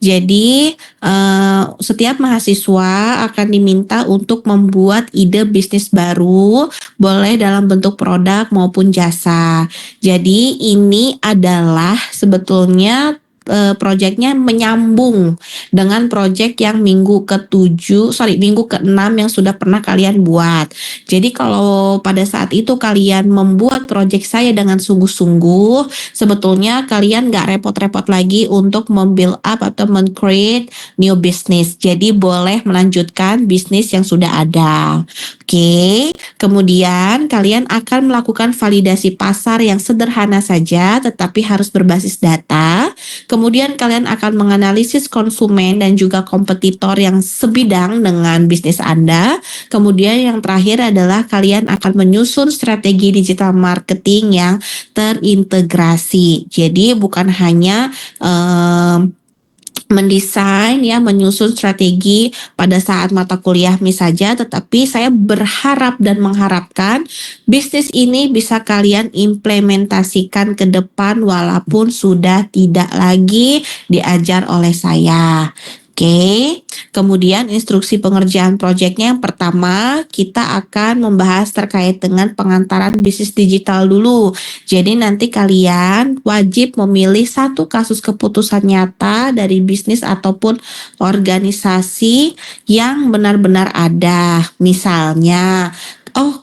Jadi setiap mahasiswa akan diminta untuk membuat ide bisnis baru, boleh dalam bentuk produk maupun jasa. Jadi ini adalah sebetulnya proyeknya menyambung dengan proyek yang minggu ke-6 yang sudah pernah kalian buat. Jadi kalau pada saat itu kalian membuat proyek saya dengan sungguh-sungguh, sebetulnya kalian nggak repot-repot lagi untuk membuild up atau men-create new business. Jadi boleh melanjutkan bisnis yang sudah ada. Oke, kemudian kalian akan melakukan validasi pasar yang sederhana saja, tetapi harus berbasis data. Kemudian kalian akan menganalisis konsumen dan juga kompetitor yang sebidang dengan bisnis Anda. Kemudian yang terakhir adalah kalian akan menyusun strategi digital marketing yang terintegrasi. Jadi bukan hanya mendesain ya, menyusun strategi pada saat mata kuliah saja, tetapi saya berharap dan mengharapkan bisnis ini bisa kalian implementasikan ke depan walaupun sudah tidak lagi diajar oleh saya. Oke, kemudian instruksi pengerjaan proyeknya yang pertama kita akan membahas terkait dengan pengantaran bisnis digital dulu. Jadi nanti kalian wajib memilih satu kasus keputusan nyata dari bisnis ataupun organisasi yang benar-benar ada. Misalnya,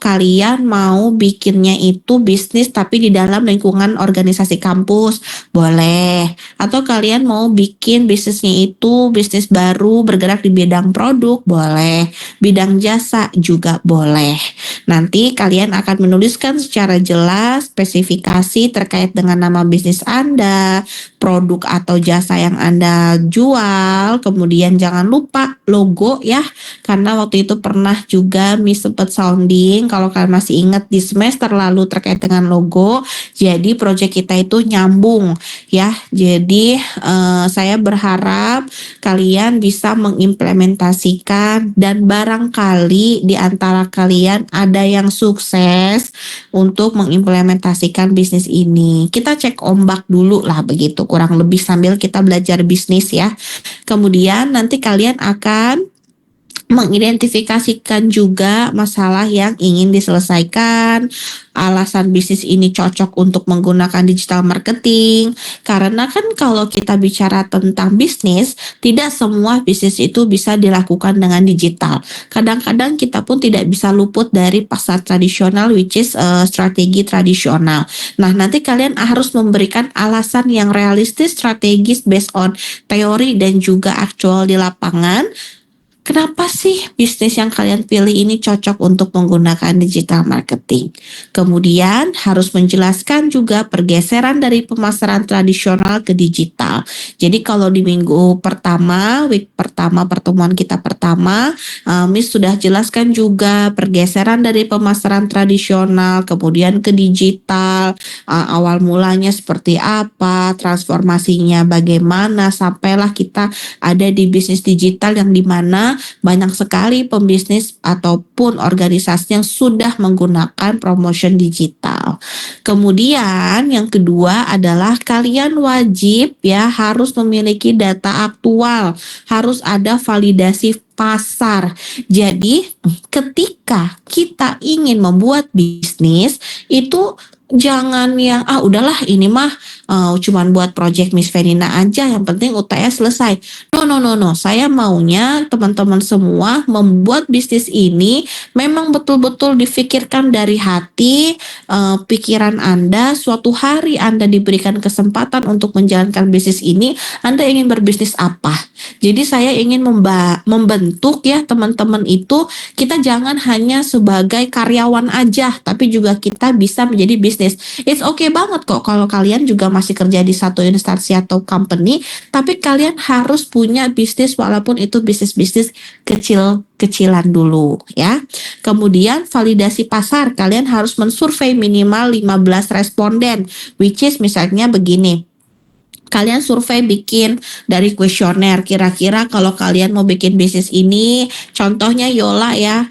kalian mau bikinnya itu bisnis tapi di dalam lingkungan organisasi kampus, boleh. Atau kalian mau bikin bisnisnya itu bisnis baru bergerak di bidang produk, boleh. Bidang jasa juga boleh. Nanti kalian akan menuliskan secara jelas spesifikasi terkait dengan nama bisnis Anda, produk atau jasa yang Anda jual, kemudian jangan lupa logo ya, karena waktu itu pernah juga sempat sounding, kalau kalian masih ingat di semester lalu terkait dengan logo, jadi proyek kita itu nyambung ya. Jadi saya berharap kalian bisa mengimplementasikan dan barangkali di antara kalian ada yang sukses untuk mengimplementasikan bisnis ini. Kita cek ombak dulu lah begitu, kurang lebih sambil kita belajar bisnis ya. Kemudian nanti kalian akan mengidentifikasikan juga masalah yang ingin diselesaikan, alasan bisnis ini cocok untuk menggunakan digital marketing. Karena kan kalau kita bicara tentang bisnis, tidak semua bisnis itu bisa dilakukan dengan digital. Kadang-kadang kita pun tidak bisa luput dari pasar tradisional, which is strategi tradisional. Nah, nanti kalian harus memberikan alasan yang realistis, strategis, based on teori dan juga aktual di lapangan. Kenapa sih bisnis yang kalian pilih ini cocok untuk menggunakan digital marketing? Kemudian harus menjelaskan juga pergeseran dari pemasaran tradisional ke digital. Jadi kalau di minggu pertama, week pertama, pertemuan kita pertama, Miss sudah jelaskan juga pergeseran dari pemasaran tradisional, kemudian ke digital, awal mulanya seperti apa, transformasinya bagaimana, sampailah kita ada di bisnis digital yang dimana banyak sekali pembisnis ataupun organisasi yang sudah menggunakan promotion digital. Kemudian yang kedua adalah kalian wajib ya harus memiliki data aktual, harus ada validasi pasar. Jadi ketika kita ingin membuat bisnis itu jangan yang udahlah ini mah cuman buat project Miss Verina aja, yang penting UTS selesai. No, saya maunya teman-teman semua membuat bisnis ini memang betul-betul difikirkan dari hati, pikiran Anda. Suatu hari Anda diberikan kesempatan untuk menjalankan bisnis ini, Anda ingin berbisnis apa? Jadi saya ingin membentuk ya teman-teman itu, kita jangan hanya sebagai karyawan aja, tapi juga kita bisa menjadi bisnis. It's okay banget kok kalau kalian juga masih kerja di satu instansi atau company, tapi kalian harus punya bisnis walaupun itu bisnis-bisnis kecil-kecilan dulu ya. Kemudian validasi pasar, kalian harus mensurvei minimal 15 responden, which is misalnya begini. Kalian survei bikin dari kuesioner, kira-kira kalau kalian mau bikin bisnis ini, contohnya Yola ya,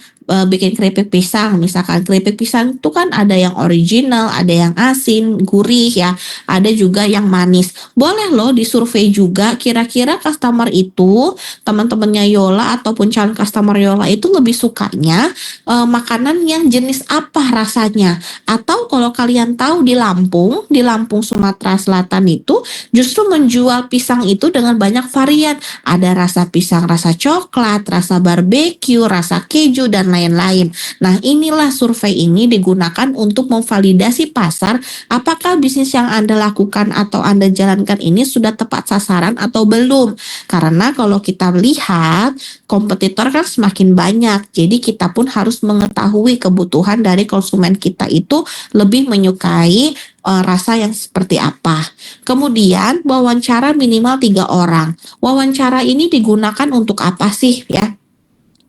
bikin keripik pisang, misalkan keripik pisang itu kan ada yang original, ada yang asin, gurih ya, ada juga yang manis. Boleh loh disurvei juga kira-kira customer itu, teman-temannya Yola ataupun calon customer Yola itu lebih sukanya makanan yang jenis apa rasanya. Atau kalau kalian tahu di Lampung Sumatera Selatan itu justru menjual pisang itu dengan banyak varian. Ada rasa pisang, rasa coklat, rasa barbeque, rasa keju, dan lain-lain. Nah, inilah survei ini digunakan untuk memvalidasi pasar apakah bisnis yang Anda lakukan atau Anda jalankan ini sudah tepat sasaran atau belum. Karena kalau kita lihat, kompetitor kan semakin banyak, jadi kita pun harus mengetahui kebutuhan dari konsumen kita itu lebih menyukai rasa yang seperti apa. Kemudian wawancara minimal 3 orang. Wawancara ini digunakan untuk apa sih ya?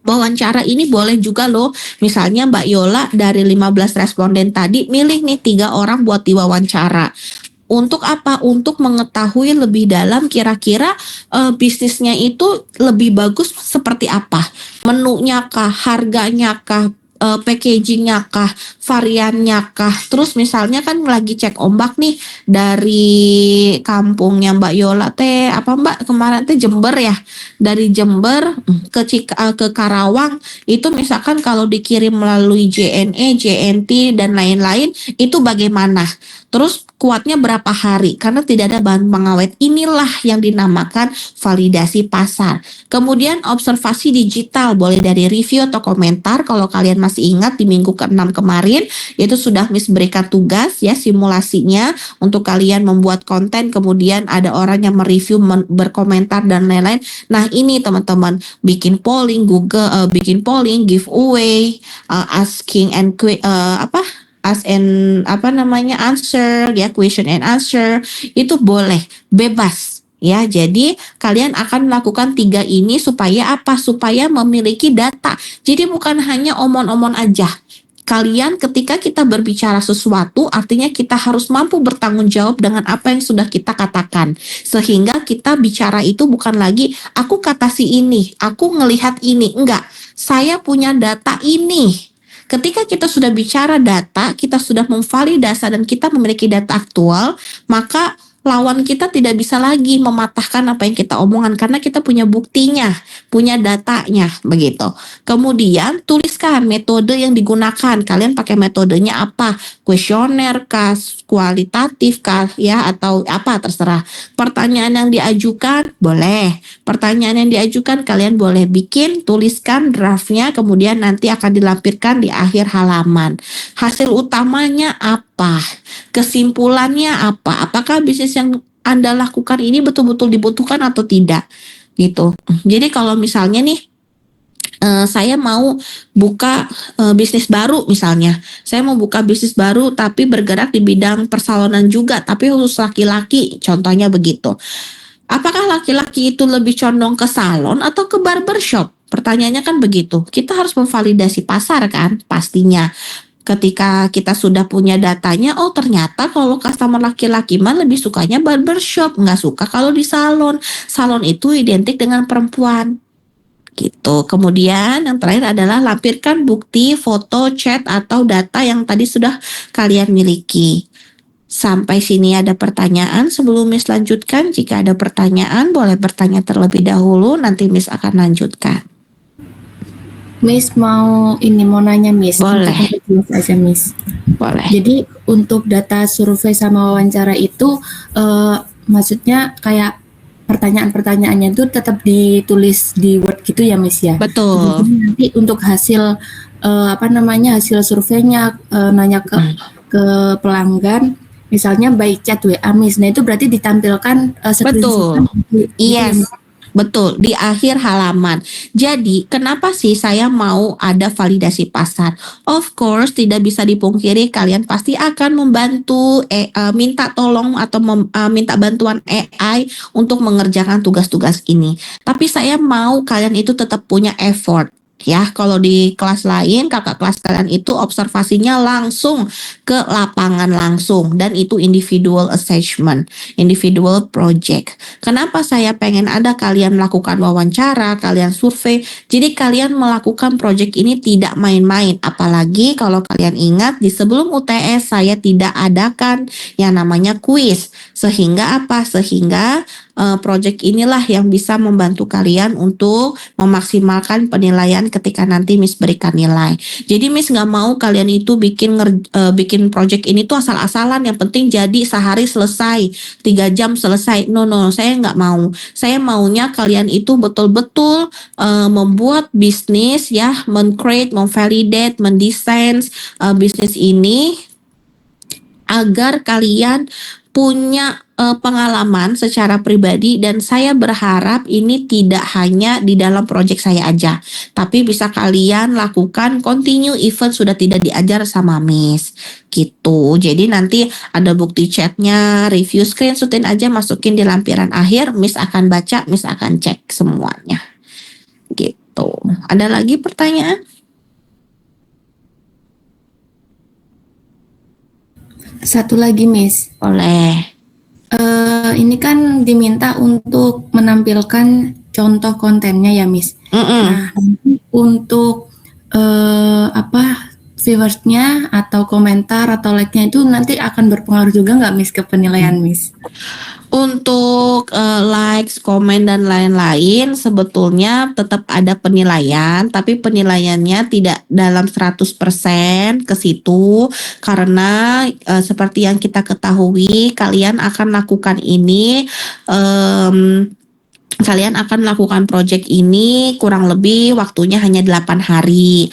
Wawancara ini boleh juga loh, misalnya Mbak Yola dari 15 responden tadi milih nih 3 orang buat diwawancara. Untuk apa? Untuk mengetahui lebih dalam kira-kira bisnisnya itu lebih bagus seperti apa. Menunya kah, harganya kah, packagingnya kah, variannya kah. Terus misalnya kan lagi cek ombak nih dari kampungnya Mbak Yola teh apa Mbak kemarin teh Jember ya. Dari Jember ke Karawang itu misalkan kalau dikirim melalui JNE, JNT dan lain-lain itu bagaimana? Terus kuatnya berapa hari? Karena tidak ada bahan pengawet. Inilah yang dinamakan validasi pasar. Kemudian observasi digital, boleh dari review atau komentar. Kalau kalian masih ingat di minggu ke-6 kemarin, itu sudah Miss berikan tugas ya simulasinya untuk kalian membuat konten. Kemudian ada orang yang mereview, berkomentar dan lain-lain. Nah ini teman-teman, bikin polling Google, bikin polling giveaway, asking and ask and answer ya, question and answer itu boleh bebas ya. Jadi kalian akan melakukan 3 ini supaya apa? Supaya memiliki data. Jadi bukan hanya omong-omong aja. Kalian ketika kita berbicara sesuatu artinya kita harus mampu bertanggung jawab dengan apa yang sudah kita katakan. Sehingga kita bicara itu bukan lagi aku kata si ini, aku ngelihat ini. Enggak, saya punya data ini. Ketika kita sudah bicara data, kita sudah memvalidasi dan kita memiliki data aktual, maka lawan kita tidak bisa lagi mematahkan apa yang kita omongkan karena kita punya buktinya, punya datanya, begitu. Kemudian tuliskan metode yang digunakan. Kalian pakai metodenya apa? Kuesioner kah, kualitatif kah, ya atau apa terserah. Pertanyaan yang diajukan boleh. Pertanyaan yang diajukan kalian boleh bikin, tuliskan draftnya, kemudian nanti akan dilampirkan di akhir halaman. Hasil utamanya apa? Kesimpulannya apa? Apakah bisnis yang Anda lakukan ini betul-betul dibutuhkan atau tidak? Gitu. Jadi kalau misalnya nih saya mau buka bisnis baru misalnya. Saya mau buka bisnis baru tapi bergerak di bidang persalonan juga, tapi khusus laki-laki, contohnya begitu. Apakah laki-laki itu lebih condong ke salon atau ke barbershop? Pertanyaannya kan begitu. Kita harus memvalidasi pasar kan, pastinya. Ketika kita sudah punya datanya, oh ternyata kalau customer laki-laki mah lebih sukanya barbershop, nggak suka kalau di salon. Salon itu identik dengan perempuan. Gitu. Kemudian yang terakhir adalah lampirkan bukti, foto, chat, atau data yang tadi sudah kalian miliki. Sampai sini ada pertanyaan sebelum Miss lanjutkan. Jika ada pertanyaan boleh bertanya terlebih dahulu, nanti Miss akan lanjutkan. Miss mau nanya Miss. Boleh. Aja Miss. Boleh. Jadi untuk data survei sama wawancara itu maksudnya kayak pertanyaan-pertanyaannya itu tetap ditulis di Word gitu ya Miss ya? Betul. Jadi nanti untuk hasil hasil surveinya nanya ke pelanggan misalnya by chat WA Miss. Nah itu berarti ditampilkan Betul. Yes. Ya, betul, di akhir halaman. Jadi, kenapa sih saya mau ada validasi pasar? Of course, tidak bisa dipungkiri kalian pasti akan membantu minta tolong atau minta bantuan AI untuk mengerjakan tugas-tugas ini. Tapi saya mau kalian itu tetap punya effort. Ya, kalau di kelas lain, kakak kelas kalian itu observasinya langsung ke lapangan langsung dan itu individual assessment, individual project. Kenapa saya pengen ada kalian melakukan wawancara, kalian survei, jadi kalian melakukan project ini tidak main-main. Apalagi kalau kalian ingat di sebelum UTS saya tidak adakan yang namanya kuis. Sehingga apa? Sehingga project inilah yang bisa membantu kalian untuk memaksimalkan penilaian ketika nanti Miss berikan nilai. Jadi Miss nggak mau kalian itu bikin project ini tuh asal-asalan. Yang penting jadi sehari selesai, 3 jam selesai. No, saya nggak mau. Saya maunya kalian itu betul-betul membuat bisnis ya, men-create, memvalidate, mendesain bisnis ini agar kalian punya pengalaman secara pribadi dan saya berharap ini tidak hanya di dalam project saya aja, tapi bisa kalian lakukan continue even sudah tidak diajar sama Miss gitu. Jadi nanti ada bukti chatnya, review screenshotin aja masukin di lampiran akhir, Miss akan baca, Miss akan cek semuanya gitu. Ada lagi pertanyaan? Satu lagi, Miss. Boleh. Ini kan diminta untuk menampilkan contoh kontennya ya, Miss. Nah, untuk viewersnya atau komentar atau like-nya itu nanti akan berpengaruh juga nggak, Miss, ke penilaian, Miss? Untuk likes, komen dan lain-lain sebetulnya tetap ada penilaian, tapi penilaiannya tidak dalam 100% ke situ karena seperti yang kita ketahui kalian akan lakukan ini kalian akan melakukan project ini kurang lebih waktunya hanya 8 hari.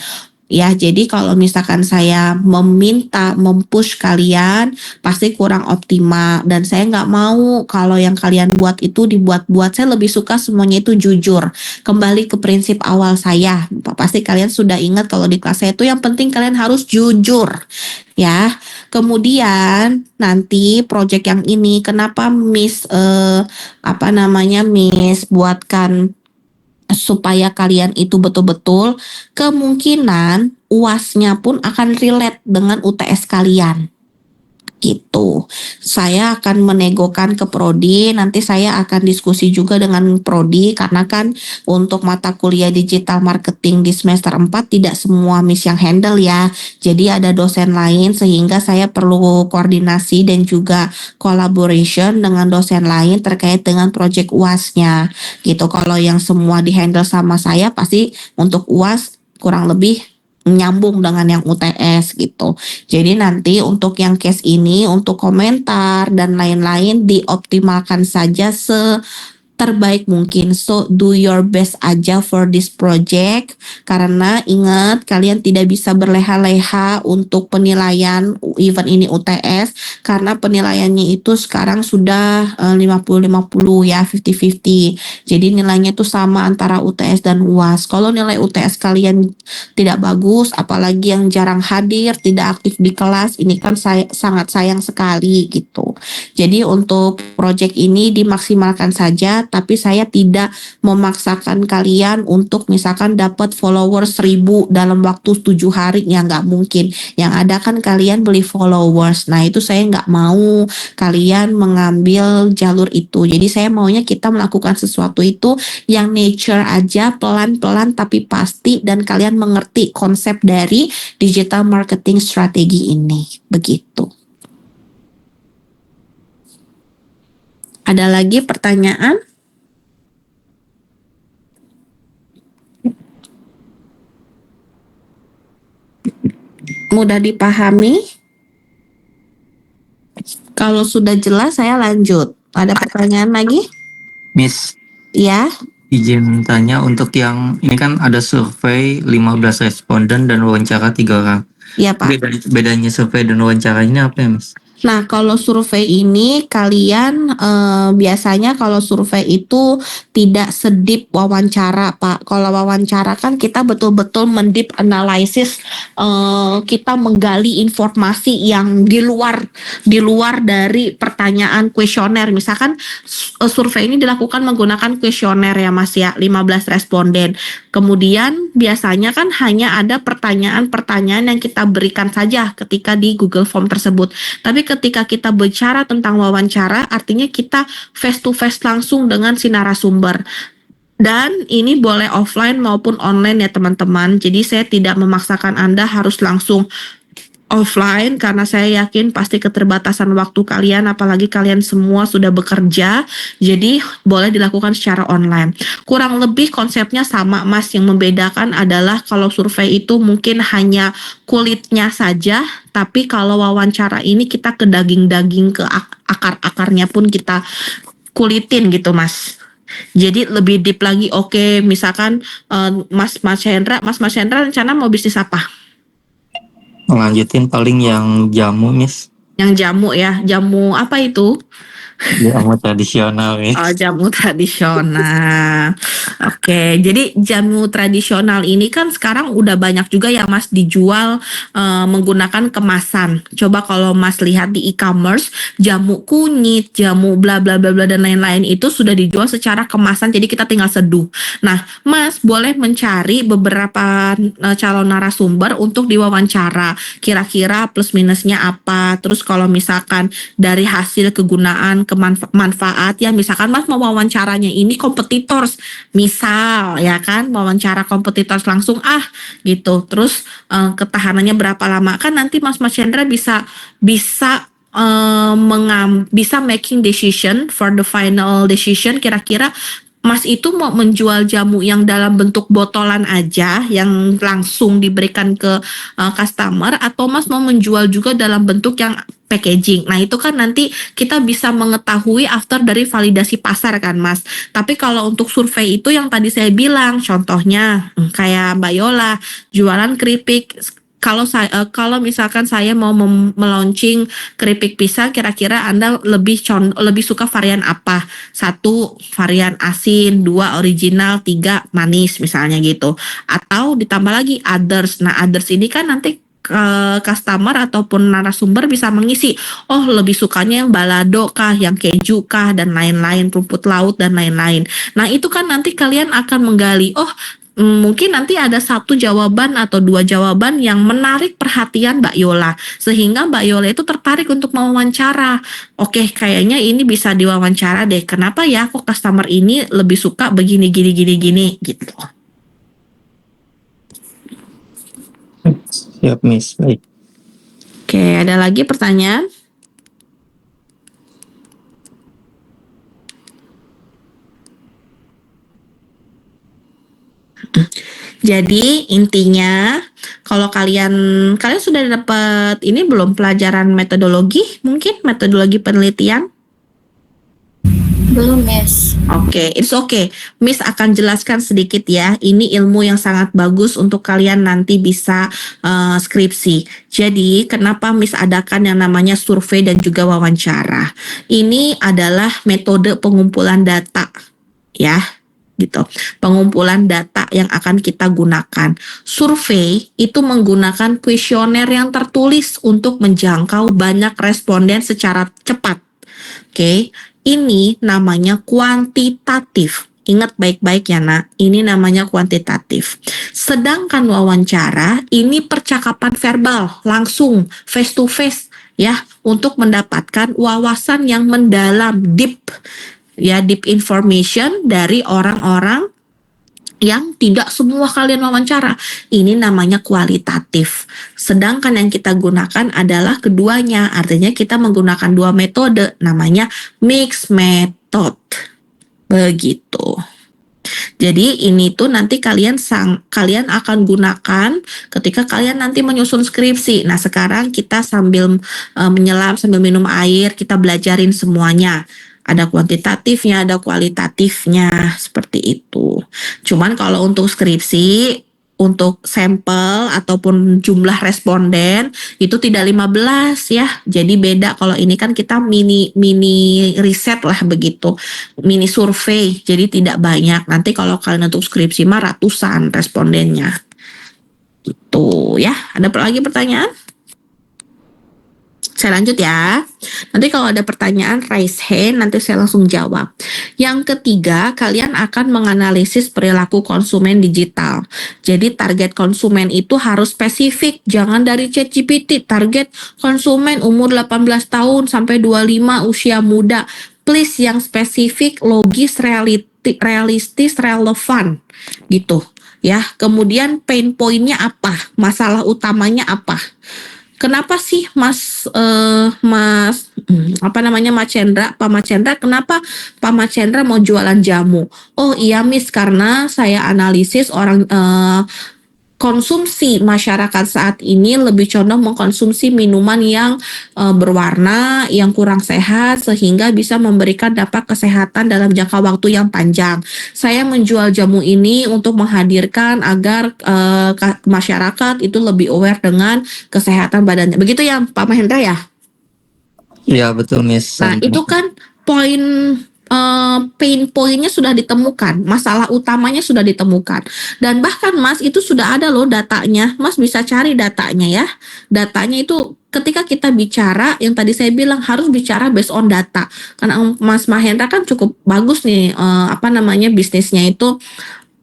Ya, jadi kalau misalkan saya meminta mempush kalian pasti kurang optimal dan saya nggak mau kalau yang kalian buat itu dibuat-buat. Saya lebih suka semuanya itu jujur. Kembali ke prinsip awal saya. Pasti kalian sudah ingat kalau di kelas saya itu yang penting kalian harus jujur. Ya, kemudian nanti project yang ini kenapa Miss Miss buatkan supaya kalian itu betul-betul kemungkinan UAS-nya pun akan relate dengan UTS kalian gitu. Saya akan menegokan ke prodi, nanti saya akan diskusi juga dengan prodi karena kan untuk mata kuliah digital marketing di semester 4 tidak semua Miss yang handle ya. Jadi ada dosen lain sehingga saya perlu koordinasi dan juga collaboration dengan dosen lain terkait dengan project UAS-nya gitu. Kalau yang semua dihandle sama saya pasti untuk UAS kurang lebih nyambung dengan yang UTS gitu. Jadi nanti untuk yang case ini untuk komentar dan lain-lain dioptimalkan saja terbaik mungkin. So do your best aja for this project karena ingat kalian tidak bisa berleha-leha untuk penilaian event ini UTS karena penilaiannya itu sekarang sudah 50-50 ya, 50-50. Jadi nilainya itu sama antara UTS dan UAS. Kalau nilai UTS kalian tidak bagus, apalagi yang jarang hadir, tidak aktif di kelas, ini kan sangat sayang sekali gitu. Jadi untuk project ini dimaksimalkan saja, tapi saya tidak memaksakan kalian untuk misalkan dapat followers 1000 dalam waktu 7 hari, ya nggak mungkin. Yang ada kan kalian beli followers. Nah itu saya nggak mau kalian mengambil jalur itu. Jadi saya maunya kita melakukan sesuatu itu yang nature aja, pelan-pelan tapi pasti dan kalian mengerti konsep dari digital marketing strategi ini. Begitu. Ada lagi pertanyaan? Mudah dipahami? Kalau sudah jelas saya lanjut. Ada pertanyaan lagi? Miss, Ya. izin tanya untuk yang ini kan ada survei 15 responden dan wawancara 3 orang. Iya Pak. Bedanya survei dan wawancara ini apa ya, Miss? Nah, kalau survei ini kalian biasanya kalau survei itu tidak sedip wawancara, Pak. Kalau wawancara kan kita betul-betul mendip analisis, kita menggali informasi yang di luar dari pertanyaan kuesioner. Misalkan survei ini dilakukan menggunakan kuesioner ya Mas ya, 15 responden. Kemudian biasanya kan hanya ada pertanyaan-pertanyaan yang kita berikan saja ketika di Google Form tersebut. Tapi ketika kita bicara tentang wawancara, artinya kita face to face langsung dengan si narasumber. Dan ini boleh offline maupun online ya teman-teman. Jadi saya tidak memaksakan Anda harus langsung offline karena saya yakin pasti keterbatasan waktu kalian, apalagi kalian semua sudah bekerja, jadi boleh dilakukan secara online. Kurang lebih konsepnya sama Mas, yang membedakan adalah kalau survei itu mungkin hanya kulitnya saja, tapi kalau wawancara ini kita ke daging-daging, ke akar-akarnya pun kita kulitin gitu Mas. Jadi lebih deep lagi. Oke, misalkan Mas Hendra rencana mau bisnis apa? Lanjutin paling yang jamu, Miss. Yang jamu ya, jamu apa itu? Jamu tradisional, Miss. Oh, jamu tradisional. Oke, jadi jamu tradisional ini kan sekarang udah banyak juga ya Mas dijual menggunakan kemasan. Coba kalau Mas lihat di e-commerce, jamu kunyit, jamu bla bla bla bla dan lain-lain itu sudah dijual secara kemasan, jadi kita tinggal seduh. Nah, Mas boleh mencari beberapa calon narasumber untuk diwawancara. Kira-kira plus minusnya apa? Terus kalau misalkan dari hasil kegunaan manfaat ya, misalkan Mas mau wawancaranya ini kompetitors, misal ya kan, wawancara kompetitors langsung gitu, terus ketahanannya berapa lama, kan nanti Mas Hendra bisa bisa making decision for the final decision, kira-kira Mas itu mau menjual jamu yang dalam bentuk botolan aja yang langsung diberikan ke customer, atau Mas mau menjual juga dalam bentuk yang packaging. Nah, itu kan nanti kita bisa mengetahui after dari validasi pasar kan, Mas. Tapi kalau untuk survei itu yang tadi saya bilang, contohnya kayak Mbak Yola jualan keripik. Kalau misalkan saya mau melaunching keripik pisang, kira-kira Anda lebih suka varian apa? 1 varian asin, 2 original, 3 manis misalnya gitu. Atau ditambah lagi others. Nah, others ini kan nanti customer ataupun narasumber bisa mengisi, oh lebih sukanya yang balado kah, yang keju kah, dan lain-lain, rumput laut dan lain-lain. Nah, itu kan nanti kalian akan menggali, mungkin nanti ada 1 jawaban atau 2 jawaban yang menarik perhatian Mbak Yola, sehingga Mbak Yola itu tertarik untuk mewawancara. Oke, kayaknya ini bisa diwawancara deh. Kenapa ya kok customer ini lebih suka begini gini gitu. Siap, Miss. Baik. Oke, ada lagi pertanyaan? Jadi intinya kalau kalian sudah dapat ini belum, pelajaran metodologi, mungkin metodologi penelitian? Belum, Miss. Oke, it's okay. Miss akan jelaskan sedikit ya. Ini ilmu yang sangat bagus untuk kalian nanti bisa skripsi. Jadi, kenapa Miss adakan yang namanya survei dan juga wawancara? Ini adalah metode pengumpulan data, ya, gitu. Pengumpulan data yang akan kita gunakan. Survei itu menggunakan kuesioner yang tertulis untuk menjangkau banyak responden secara cepat. Oke, ini namanya kuantitatif. Ingat baik-baik ya nak, ini namanya kuantitatif. Sedangkan wawancara, ini percakapan verbal, langsung, face to face, ya, untuk mendapatkan wawasan yang mendalam, deep, ya, deep information dari orang-orang yang tidak semua kalian wawancara. Ini namanya kualitatif. Sedangkan yang kita gunakan adalah keduanya. Artinya kita menggunakan 2 metode, namanya mixed method. Begitu. Jadi ini tuh nanti kalian akan gunakan ketika kalian nanti menyusun skripsi. Nah, sekarang kita sambil menyelam, sambil minum air, kita belajarin semuanya. Ada kuantitatifnya, ada kualitatifnya, seperti itu. Cuman kalau untuk skripsi, untuk sampel ataupun jumlah responden itu tidak 15 ya. Jadi beda, kalau ini kan kita mini riset lah begitu. Mini survei. Jadi tidak banyak. Nanti kalau kalian untuk skripsi mah ratusan respondennya. Gitu ya. Ada lagi pertanyaan? Saya lanjut ya. Nanti kalau ada pertanyaan raise hand, nanti saya langsung jawab. Yang ketiga, kalian akan menganalisis perilaku konsumen digital. Jadi target konsumen itu harus spesifik, jangan dari ChatGPT. Target konsumen umur 18 tahun sampai 25 usia muda. Please yang spesifik, logis, realistis, relevan gitu ya. Kemudian pain point-nya apa? Masalah utamanya apa? Kenapa sih Mas Mas Cendra, Pak Mas Cendra, kenapa Pak Mas Cendra mau jualan jamu? Oh iya Miss, karena saya analisis orang konsumsi masyarakat saat ini lebih condong mengkonsumsi minuman yang berwarna, yang kurang sehat, sehingga bisa memberikan dampak kesehatan dalam jangka waktu yang panjang. Saya menjual jamu ini untuk menghadirkan agar masyarakat itu lebih aware dengan kesehatan badannya. Begitu ya Pak Mahendra ya? Iya betul Miss. Nah itu kan pain point-nya sudah ditemukan, masalah utamanya sudah ditemukan, dan bahkan Mas itu sudah ada loh datanya. Mas bisa cari datanya ya. Datanya itu ketika kita bicara, yang tadi saya bilang harus bicara based on data. Karena Mas Mahendra kan cukup bagus nih bisnisnya itu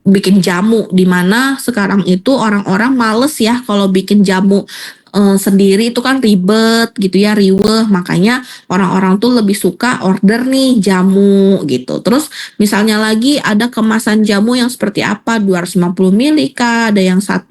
bikin jamu, di mana sekarang itu orang-orang males ya kalau bikin jamu sendiri itu kan ribet gitu ya, riweh. Makanya orang-orang tuh lebih suka order nih jamu gitu. Terus misalnya lagi ada kemasan jamu yang seperti apa, 250 ml kah, ada yang 1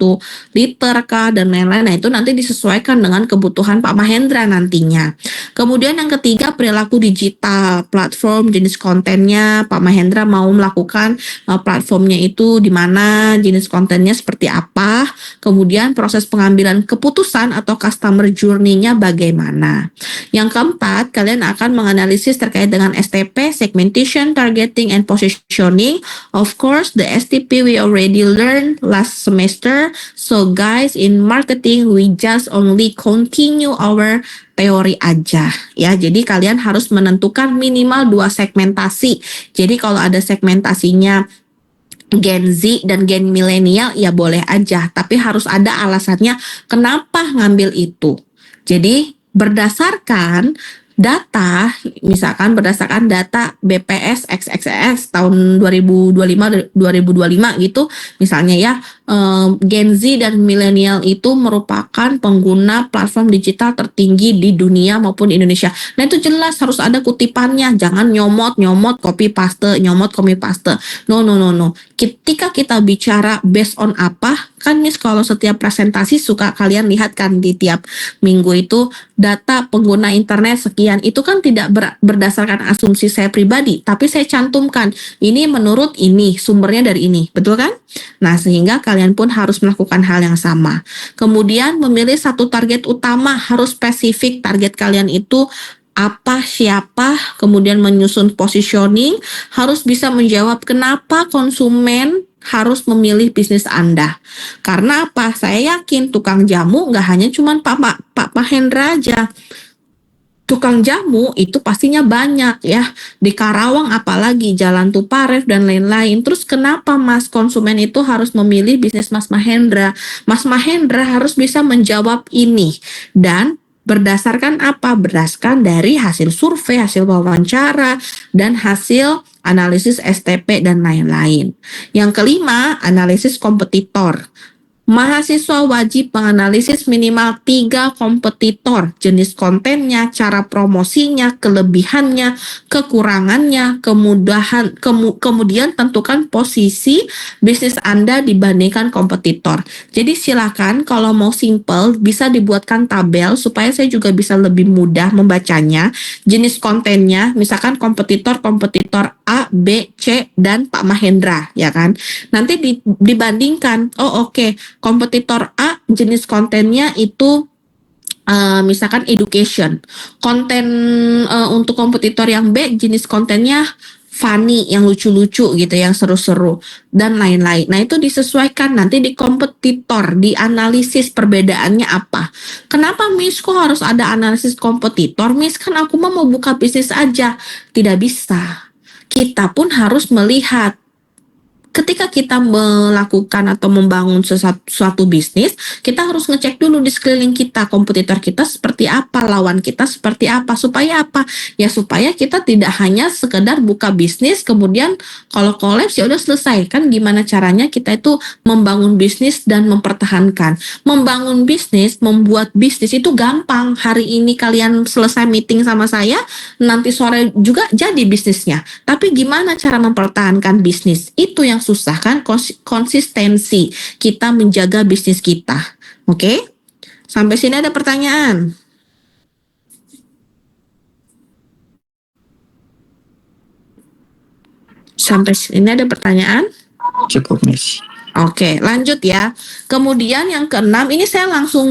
liter kah, dan lain-lain. Nah itu nanti disesuaikan dengan kebutuhan Pak Mahendra nantinya. Kemudian yang ketiga, perilaku digital, platform, jenis kontennya. Pak Mahendra mau melakukan platformnya itu di mana, jenis kontennya seperti apa, kemudian proses pengambilan keputusan atau customer journey-nya bagaimana. Yang keempat, kalian akan menganalisis terkait dengan STP, segmentation, targeting, and positioning. Of course, the STP we already learned last semester. So guys, in marketing, we just only continue our teori aja ya. Jadi kalian harus menentukan minimal 2 segmentasi. Jadi kalau ada segmentasinya Gen Z dan Gen milenial ya boleh aja, tapi harus ada alasannya kenapa ngambil itu. Jadi berdasarkan data, misalkan berdasarkan data BPS XXX tahun 2025 gitu misalnya ya, Gen Z dan milenial itu merupakan pengguna platform digital tertinggi di dunia maupun di Indonesia. Nah itu jelas harus ada kutipannya, jangan nyomot copy paste. No. Ketika kita bicara based on apa, kan Miss kalau setiap presentasi suka kalian lihat kan di tiap minggu itu data pengguna internet sekian, itu kan tidak berdasarkan asumsi saya pribadi, tapi saya cantumkan ini menurut ini, sumbernya dari ini, betul kan? Nah sehingga kalian pun harus melakukan hal yang sama. Kemudian memilih satu target utama, harus spesifik target kalian itu apa, siapa, kemudian menyusun positioning, harus bisa menjawab kenapa konsumen harus memilih bisnis Anda. Karena apa? Saya yakin tukang jamu nggak hanya cuma Pak Mahendra aja. Tukang jamu itu pastinya banyak ya. Di Karawang apalagi, Jalan Tuparef dan lain-lain. Terus kenapa Mas konsumen itu harus memilih bisnis Mas Mahendra? Mas Mahendra harus bisa menjawab ini. Dan berdasarkan apa? Berdasarkan dari hasil survei, hasil wawancara, dan hasil analisis STP dan lain-lain. Yang kelima, analisis kompetitor. Mahasiswa wajib menganalisis minimal 3 kompetitor, jenis kontennya, cara promosinya, kelebihannya, kekurangannya, kemudian tentukan posisi bisnis Anda dibandingkan kompetitor. Jadi silakan kalau mau simple bisa dibuatkan tabel supaya saya juga bisa lebih mudah membacanya. Jenis kontennya, misalkan kompetitor A, B, C, dan Pak Mahendra, ya kan? Nanti dibandingkan, kompetitor A jenis kontennya itu misalkan education. Konten untuk kompetitor yang B jenis kontennya funny, yang lucu-lucu gitu, yang seru-seru dan lain-lain. Nah, itu disesuaikan nanti di kompetitor, dianalisis perbedaannya apa. Kenapa Miss kok harus ada analisis kompetitor? Miss, kan aku mau buka bisnis aja. Tidak bisa. Kita pun harus melihat ketika kita melakukan atau membangun suatu bisnis, kita harus ngecek dulu di sekeliling kita, kompetitor kita seperti apa, lawan kita seperti apa, supaya apa? Ya supaya kita tidak hanya sekedar buka bisnis, kemudian kalau kolaps ya udah selesai. Kan gimana caranya kita itu membangun bisnis dan mempertahankan. Membangun bisnis, membuat bisnis itu gampang. Hari ini kalian selesai meeting sama saya, nanti sore juga jadi bisnisnya. Tapi gimana cara mempertahankan bisnis? Itu yang susah kan, konsistensi kita menjaga bisnis kita. Oke? Sampai sini ada pertanyaan? Sampai sini ada pertanyaan? Cukup, Miss. Oke, lanjut ya. Kemudian yang keenam, ini saya langsung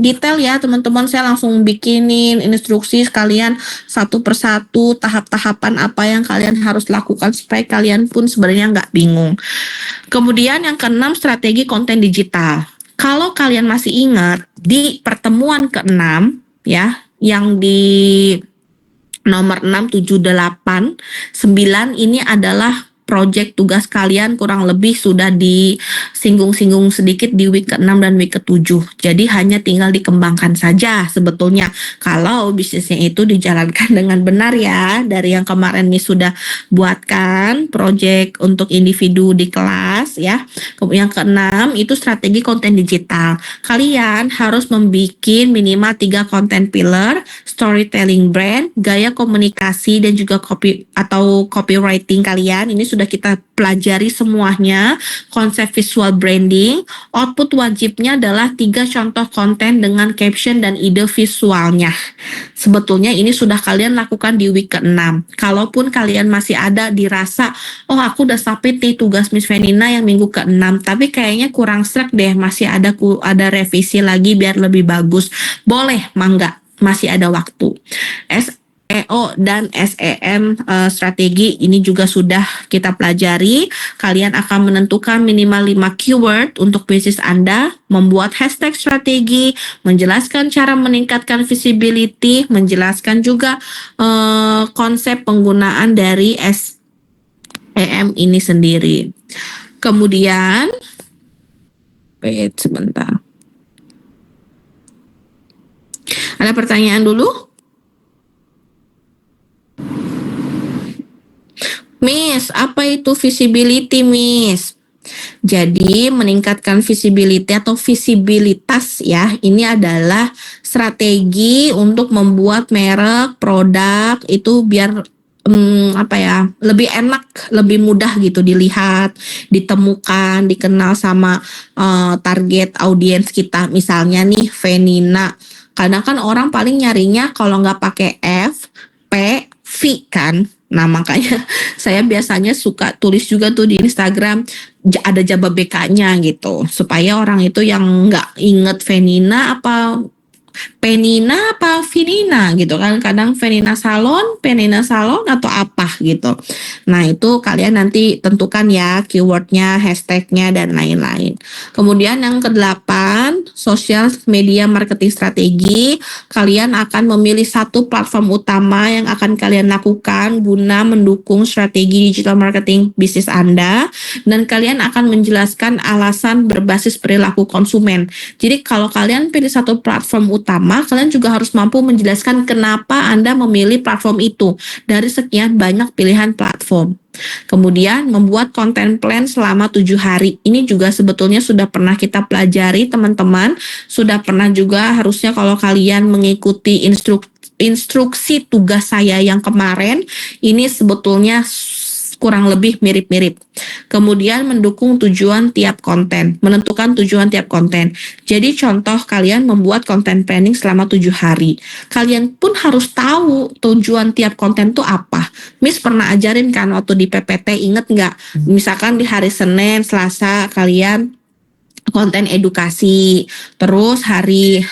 detail ya teman-teman, saya langsung bikinin instruksi sekalian satu persatu tahap-tahapan apa yang kalian harus lakukan supaya kalian pun sebenarnya nggak bingung. Kemudian yang keenam, strategi konten digital. Kalau kalian masih ingat di pertemuan keenam ya, yang di nomor 6, 7, 8, 9 ini adalah project tugas kalian kurang lebih sudah disinggung-singgung sedikit di week ke-6 dan week ke-7. Jadi hanya tinggal dikembangkan saja sebetulnya kalau bisnisnya itu dijalankan dengan benar ya. Dari yang kemarin Miss sudah buatkan project untuk individu di kelas ya. Kemudian yang ke-6 itu strategi konten digital. Kalian harus membuat minimal 3 konten pillar, storytelling brand, gaya komunikasi dan juga copy atau copywriting kalian. Ini sudah kita pelajari semuanya, konsep visual branding. Output wajibnya adalah 3 contoh konten dengan caption dan ide visualnya. Sebetulnya ini sudah kalian lakukan di week ke-6. Kalaupun kalian masih ada dirasa, oh aku udah sampai tugas Miss Venina yang minggu ke-6, tapi kayaknya kurang srek deh, masih ada revisi lagi biar lebih bagus. Boleh, mangga, masih ada waktu. SEO dan SEM strategi ini juga sudah kita pelajari. Kalian akan menentukan minimal 5 keyword untuk bisnis Anda, membuat hashtag strategi, menjelaskan cara meningkatkan visibility, menjelaskan juga konsep penggunaan dari SEM ini sendiri. Kemudian, wait sebentar. Ada pertanyaan dulu? Miss, apa itu visibility, Miss? Jadi meningkatkan visibility atau visibilitas ya, ini adalah strategi untuk membuat merek, produk itu biar lebih enak, lebih mudah gitu dilihat, ditemukan, dikenal sama target audiens kita. Misalnya nih Venina, kadang kan orang paling nyarinya kalau nggak pakai F, P, V kan. Nah makanya saya biasanya suka tulis juga tuh di Instagram ada jaba BK-nya gitu, supaya orang itu yang nggak inget Venina apa Penina apa Vinina gitu kan, kadang Venina Salon, Penina Salon atau apa gitu. Nah itu kalian nanti tentukan ya keywordnya, hashtagnya dan lain-lain. Kemudian yang ke-8, social media marketing strategi. Kalian akan memilih satu platform utama yang akan kalian lakukan guna mendukung strategi digital marketing bisnis Anda, dan kalian akan menjelaskan alasan berbasis perilaku konsumen. Jadi kalau kalian pilih satu platform utama, kalian juga harus mampu menjelaskan kenapa Anda memilih platform itu dari sekian banyak pilihan platform. Kemudian membuat konten plan selama 7 hari. Ini juga sebetulnya sudah pernah kita pelajari teman-teman. Sudah pernah juga harusnya kalau kalian mengikuti instruksi tugas saya yang kemarin, ini sebetulnya kurang lebih mirip-mirip. Kemudian mendukung tujuan tiap konten, menentukan tujuan tiap konten. Jadi contoh kalian membuat konten planning selama 7 hari. Kalian pun harus tahu tujuan tiap konten itu apa. Miss pernah ajarin kan waktu di PPT, inget nggak? Misalkan di hari Senin, Selasa kalian konten edukasi. Terus hari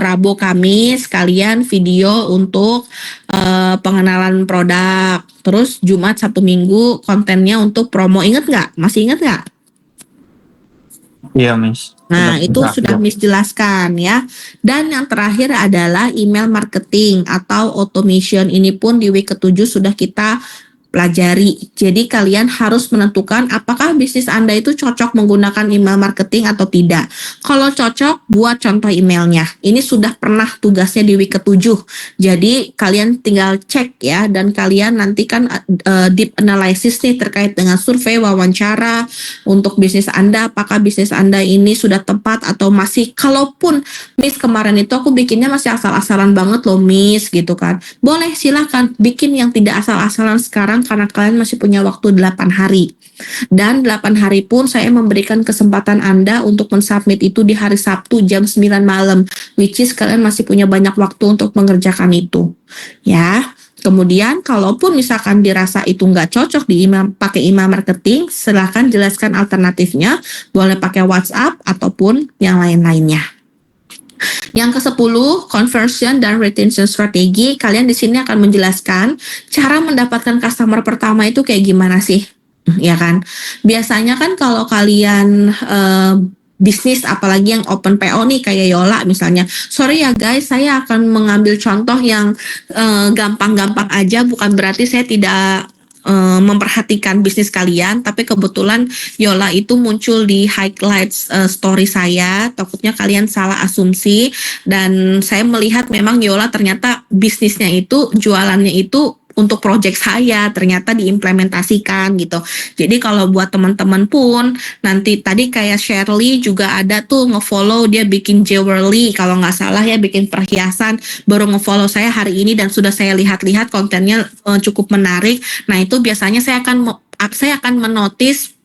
Rabu Kamis kalian video untuk pengenalan produk. Terus Jumat Sabtu Minggu kontennya untuk promo. Ingat nggak? Masih ingat nggak? Iya, Miss. Nah, itu Sudah. sudah Miss jelaskan ya. Dan yang terakhir adalah email marketing atau automation. Ini pun di week ke-7 sudah kita pelajari. Jadi kalian harus menentukan apakah bisnis Anda itu cocok menggunakan email marketing atau tidak. Kalau cocok, buat contoh emailnya. Ini sudah pernah tugasnya di week ke-7. Jadi kalian tinggal cek ya, dan kalian nanti kan deep analysis nih terkait dengan survei, wawancara untuk bisnis Anda. Apakah bisnis Anda ini sudah tepat atau masih, kalaupun Miss kemarin itu aku bikinnya masih asal-asalan banget loh Miss gitu kan. Boleh silahkan bikin yang tidak asal-asalan sekarang karena kalian masih punya waktu 8 hari. Dan 8 hari pun saya memberikan kesempatan Anda untuk mensubmit itu di hari Sabtu jam 9 malam. Which is kalian masih punya banyak waktu untuk mengerjakan itu. Ya. Kemudian kalaupun misalkan dirasa itu nggak cocok di pakai email marketing, silahkan jelaskan alternatifnya. Boleh pakai WhatsApp ataupun yang lain-lainnya. Yang ke-10, conversion dan retention strategi. Kalian di sini akan menjelaskan cara mendapatkan customer pertama itu kayak gimana sih, ya kan? Biasanya kan kalau kalian bisnis apalagi yang open PO nih kayak Yola misalnya. Sorry ya guys, saya akan mengambil contoh yang gampang-gampang aja, bukan berarti saya tidak memperhatikan bisnis kalian, tapi kebetulan Yola itu muncul di highlights story saya. Takutnya kalian salah asumsi, dan saya melihat memang Yola ternyata bisnisnya itu, jualannya itu untuk project saya ternyata diimplementasikan gitu. Jadi kalau buat teman-teman pun nanti tadi kayak Shirley juga ada tuh ngefollow, dia bikin jewelry kalau nggak salah ya, bikin perhiasan, baru ngefollow saya hari ini dan sudah saya lihat-lihat kontennya cukup menarik. Nah itu biasanya saya akan menotis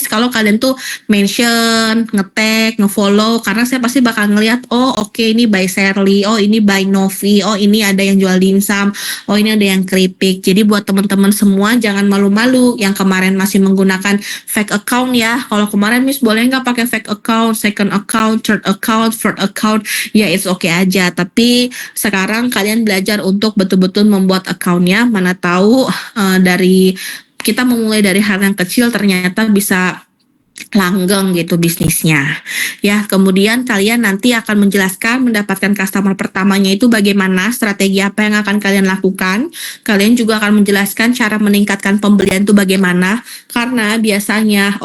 kalau kalian tuh mention, nge-tag, nge-follow, karena saya pasti bakal ngelihat, oh oke, ini by Shirley, oh ini by Novi, oh ini ada yang jual dimsum, oh ini ada yang keripik. Jadi buat teman-teman semua jangan malu-malu yang kemarin masih menggunakan fake account ya. Kalau kemarin Miss boleh nggak pakai fake account, second account, third account, fourth account, ya it's okay aja. Tapi sekarang kalian belajar untuk betul-betul membuat accountnya, mana tahu dari kita memulai dari hal yang kecil ternyata bisa langgeng gitu bisnisnya ya. Kemudian kalian nanti akan menjelaskan mendapatkan customer pertamanya itu bagaimana, strategi apa yang akan kalian lakukan. Kalian juga akan menjelaskan cara meningkatkan pembelian itu bagaimana, karena biasanya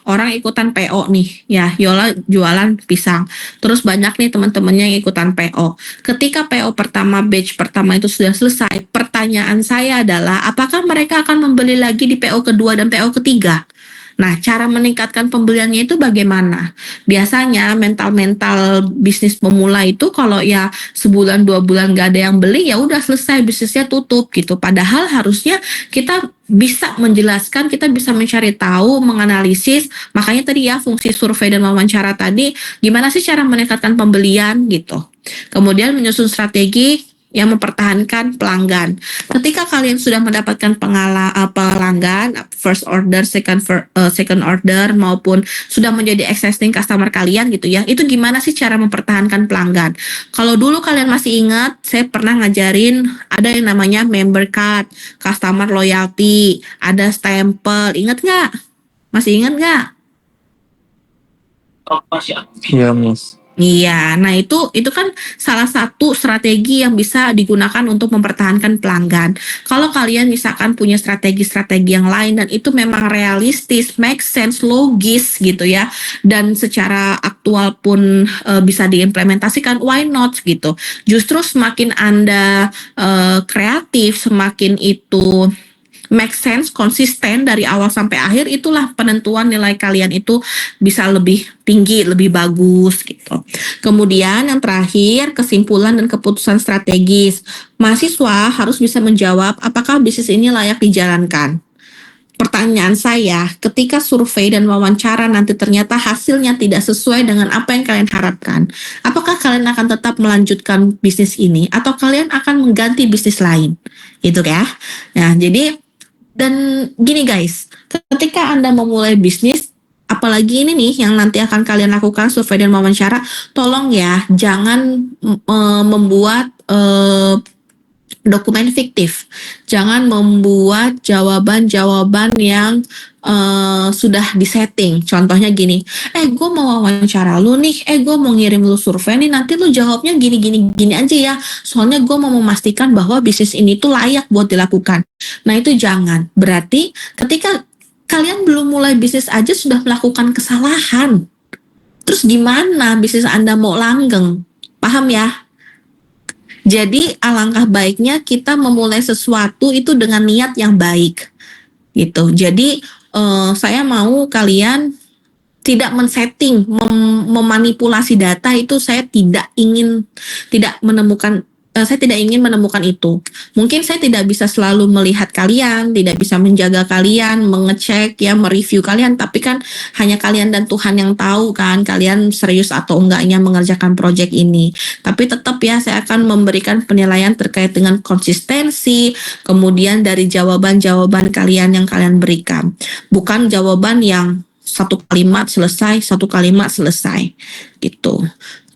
orang ikutan PO nih ya, Yola jualan pisang terus banyak nih teman-temannya yang ikutan PO. Ketika PO pertama, batch pertama itu sudah selesai, pertanyaan saya adalah apakah mereka akan membeli lagi di PO kedua dan PO ketiga? Nah, cara meningkatkan pembeliannya itu bagaimana? Biasanya mental bisnis pemula itu kalau ya sebulan 2 bulan gak ada yang beli, ya udah selesai bisnisnya tutup gitu. Padahal harusnya kita bisa menjelaskan, kita bisa mencari tahu, menganalisis. Makanya tadi ya fungsi survei dan wawancara tadi, gimana sih cara meningkatkan pembelian gitu. Kemudian menyusun strategi yang mempertahankan pelanggan. Ketika kalian sudah mendapatkan pelanggan, first order, second order, maupun sudah menjadi existing customer kalian gitu ya, itu gimana sih cara mempertahankan pelanggan? Kalau dulu kalian masih ingat, saya pernah ngajarin ada yang namanya member card, customer loyalty, ada stempel, ingat nggak? Masih ingat nggak? Iya, Miss. Iya, nah itu kan salah satu strategi yang bisa digunakan untuk mempertahankan pelanggan. Kalau kalian misalkan punya strategi-strategi yang lain dan itu memang realistis, make sense, logis gitu ya, dan secara aktual pun bisa diimplementasikan, why not gitu. Justru semakin Anda kreatif, semakin itu make sense, konsisten dari awal sampai akhir, itulah penentuan nilai kalian itu bisa lebih tinggi, lebih bagus gitu. Kemudian yang terakhir, kesimpulan dan keputusan strategis. Mahasiswa harus bisa menjawab apakah bisnis ini layak dijalankan. Pertanyaan saya, ketika survei dan wawancara nanti ternyata hasilnya tidak sesuai dengan apa yang kalian harapkan, apakah kalian akan tetap melanjutkan bisnis ini atau kalian akan mengganti bisnis lain? Gitu ya. Nah, jadi dan gini guys, ketika Anda memulai bisnis, apalagi ini nih yang nanti akan kalian lakukan survei dan wawancara, tolong ya jangan membuat dokumen fiktif. Jangan membuat jawaban-jawaban yang sudah disetting. Contohnya gini, gue mau wawancara lu nih, gue mau ngirim lu survei nih, nanti lu jawabnya gini aja ya. Soalnya gue mau memastikan bahwa bisnis ini tuh layak buat dilakukan. Nah itu jangan. Berarti ketika kalian belum mulai bisnis aja sudah melakukan kesalahan. Terus gimana bisnis Anda mau langgeng? Paham ya? Jadi alangkah baiknya kita memulai sesuatu itu dengan niat yang baik, gitu. Jadi saya mau kalian tidak men-setting, memanipulasi data itu saya tidak ingin menemukan itu. Mungkin saya tidak bisa selalu melihat kalian, tidak bisa menjaga kalian, mengecek ya, mereview kalian, tapi kan hanya kalian dan Tuhan yang tahu kan kalian serius atau enggaknya mengerjakan proyek ini. Tapi tetap ya saya akan memberikan penilaian terkait dengan konsistensi, kemudian dari jawaban-jawaban kalian yang kalian berikan. Bukan jawaban yang satu kalimat selesai gitu.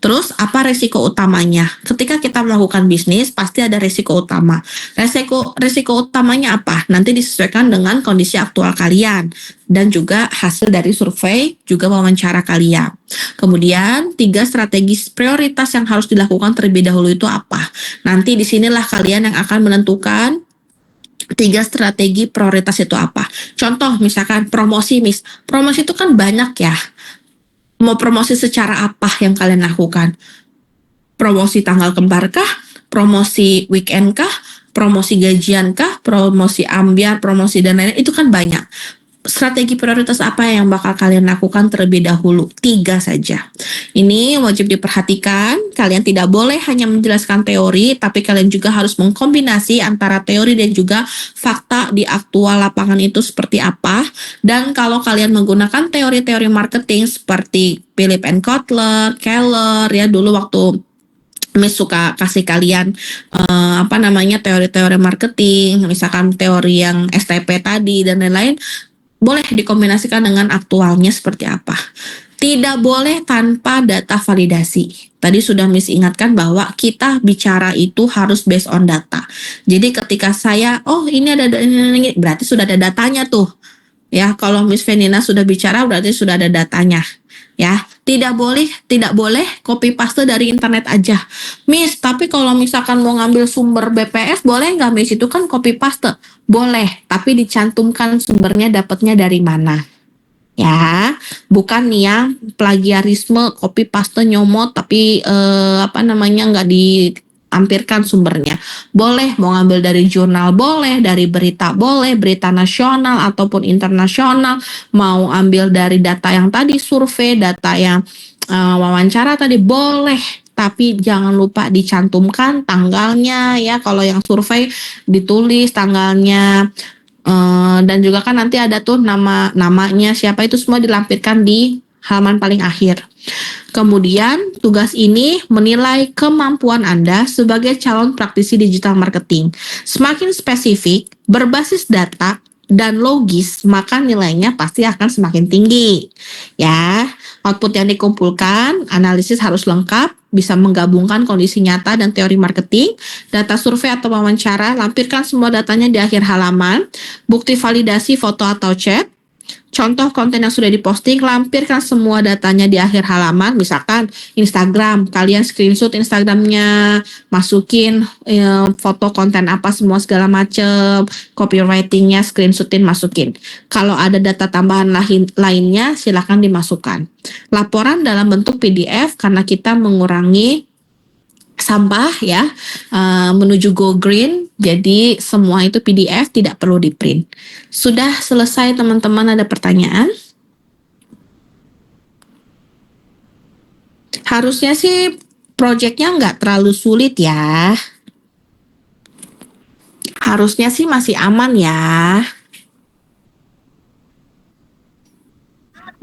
Terus apa resiko utamanya? Ketika kita melakukan bisnis pasti ada resiko utama. Resiko utamanya apa? Nanti disesuaikan dengan kondisi aktual kalian dan juga hasil dari survei juga wawancara kalian. Kemudian 3 strategi prioritas yang harus dilakukan terlebih dahulu itu apa? Nanti disinilah kalian yang akan menentukan 3 strategi prioritas itu apa. Contoh misalkan promosi promosi itu kan banyak ya. Mau promosi secara apa yang kalian lakukan? Promosi tanggal kembar kah? Promosi weekend kah? Promosi gajian kah? Promosi ambiar, promosi dan lain-lain, itu kan banyak. Strategi prioritas apa yang bakal kalian lakukan terlebih dahulu? 3 saja. Ini wajib diperhatikan. Kalian tidak boleh hanya menjelaskan teori, tapi kalian juga harus mengkombinasi antara teori dan juga fakta di aktual lapangan itu seperti apa. Dan kalau kalian menggunakan teori-teori marketing seperti Philip and Kotler, Keller ya dulu waktu Miss suka kasih kalian teori-teori marketing, misalkan teori yang STP tadi dan lain-lain, boleh dikombinasikan dengan aktualnya seperti apa. Tidak boleh tanpa data validasi. Tadi sudah Miss ingatkan bahwa kita bicara itu harus based on data. Jadi ketika saya, ini ada ini, berarti sudah ada datanya tuh. Ya, kalau Miss Venina sudah bicara berarti sudah ada datanya. Ya, tidak boleh copy paste dari internet aja. Miss, tapi kalau misalkan mau ngambil sumber BPS boleh nggak Miss? Itu kan copy paste. Boleh, tapi dicantumkan sumbernya dapatnya dari mana. Ya, bukan nih ya plagiarisme, copy paste nyomot tapi nggak ditampilkan sumbernya. Boleh mau ngambil dari jurnal, boleh dari berita, boleh berita nasional ataupun internasional, mau ambil dari data yang tadi survei, data yang wawancara tadi boleh, tapi jangan lupa dicantumkan tanggalnya ya. Kalau yang survei ditulis tanggalnya. Dan juga kan nanti ada tuh namanya siapa, itu semua dilampirkan di halaman paling akhir. Kemudian tugas ini menilai kemampuan Anda sebagai calon praktisi digital marketing. Semakin spesifik, berbasis data dan logis, maka nilainya pasti akan semakin tinggi. Ya, output yang dikumpulkan, analisis harus lengkap, bisa menggabungkan kondisi nyata dan teori marketing, data survei atau wawancara, lampirkan semua datanya di akhir halaman, bukti validasi foto atau chat, contoh konten yang sudah diposting, lampirkan semua datanya di akhir halaman. Misalkan Instagram, kalian screenshot Instagramnya, masukin foto konten apa semua segala macem, copywritingnya screenshotin, masukin. Kalau ada data tambahan lainnya silakan dimasukkan. Laporan dalam bentuk PDF karena kita mengurangi sampah ya, menuju go green, jadi semua itu PDF, tidak perlu di print. Sudah selesai teman-teman, ada pertanyaan? Harusnya sih projectnya nggak terlalu sulit ya, harusnya sih masih aman ya.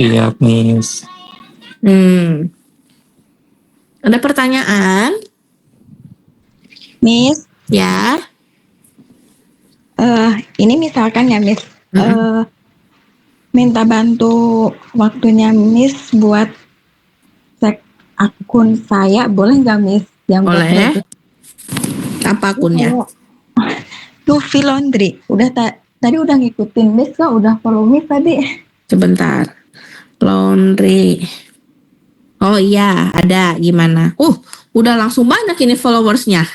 Iya, Miss. Ada pertanyaan? Miss, Ya. ini misalkan ya Miss, minta bantu waktunya Miss buat cek akun saya, boleh nggak Miss? Yang buat Boleh. registrasi Apa akunnya? Tufi Laundry. Tadi udah ngikutin Miss kok, udah follow Miss tadi. Sebentar. Laundry. Oh iya, ada. Gimana? Udah langsung banyak ini followersnya.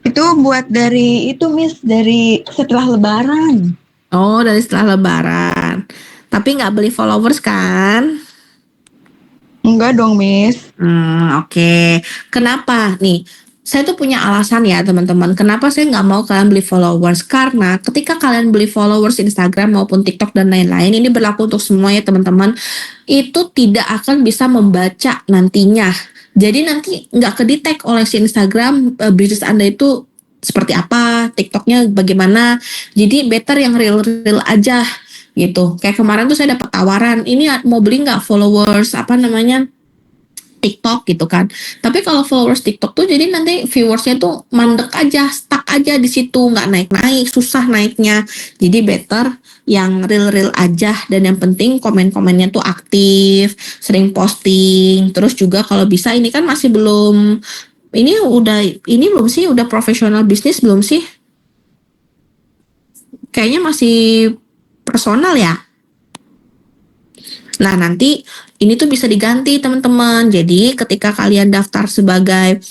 Itu buat dari itu Miss, dari setelah Lebaran. Oh, dari setelah Lebaran. Tapi nggak beli followers kan? Enggak dong Miss. Oke. Kenapa nih? Saya tuh punya alasan ya teman-teman. Kenapa saya nggak mau kalian beli followers? Karena ketika kalian beli followers Instagram maupun TikTok dan lain-lain, ini berlaku untuk semua ya teman-teman. Itu tidak akan bisa membaca nantinya. Jadi nanti nggak kedetek oleh si Instagram bisnis Anda itu seperti apa, TikToknya bagaimana. Jadi better yang real-real aja gitu. Kayak kemarin tuh saya dapat tawaran, ini mau beli nggak followers apa namanya TikTok gitu kan. Tapi kalau followers TikTok tuh jadi nanti viewersnya tuh mandek aja, stuck aja di situ, nggak naik-naik, susah naiknya. Jadi better yang real-real aja dan yang penting komen-komennya tuh aktif, sering posting. Terus juga kalau bisa ini kan masih belum ini belum sih udah profesional bisnis belum sih? Kayaknya masih personal ya. Nah, nanti ini tuh bisa diganti teman-teman. Jadi ketika kalian daftar sebagai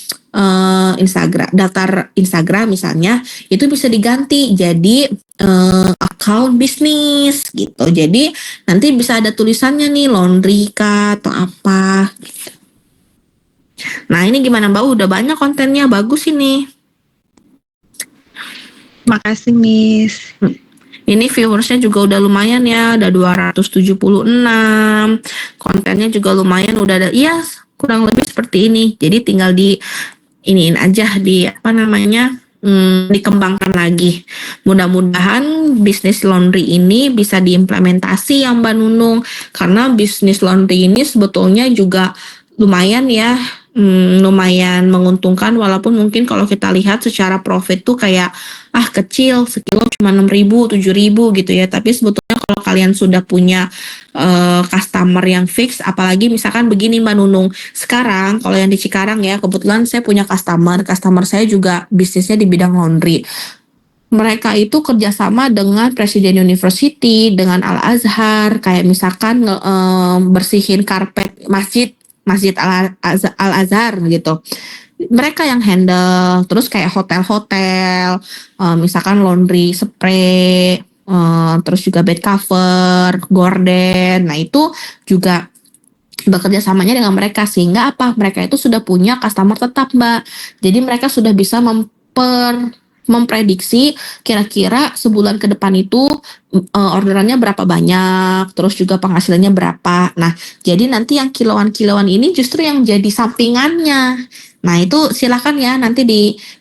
daftar Instagram misalnya, itu bisa diganti jadi account bisnis gitu. Jadi nanti bisa ada tulisannya nih laundry kah atau apa. Nah, ini gimana Mbak? Udah banyak kontennya, bagus ini. Makasih Miss. Ini viewersnya juga udah lumayan ya, ada 276. Kontennya juga lumayan, udah ada, iya kurang lebih seperti ini. Jadi tinggal iniin aja dikembangkan lagi. Mudah-mudahan bisnis laundry ini bisa diimplementasi ya Mbak Nunung. Karena bisnis laundry ini sebetulnya juga lumayan ya, lumayan menguntungkan walaupun mungkin kalau kita lihat secara profit tuh kayak kecil, sekilo cuma 6.000, 7.000 gitu ya. Tapi sebetulnya kalau kalian sudah punya customer yang fix, apalagi misalkan begini Mbak Nunung, sekarang kalau yang di Cikarang ya, kebetulan saya punya customer saya juga bisnisnya di bidang laundry. Mereka itu kerjasama dengan Presiden University, dengan Al Azhar, kayak misalkan bersihin karpet Masjid Al Azhar gitu. Mereka yang handle, terus kayak hotel-hotel, misalkan laundry spray, terus juga bed cover, gorden. Nah itu juga bekerja samanya dengan mereka sehingga mereka itu sudah punya customer tetap Mbak. Jadi mereka sudah bisa memprediksi kira-kira sebulan ke depan itu orderannya berapa banyak, terus juga penghasilannya berapa. Nah, jadi nanti yang kiloan-kiloan ini justru yang jadi sampingannya. Nah, itu silakan ya nanti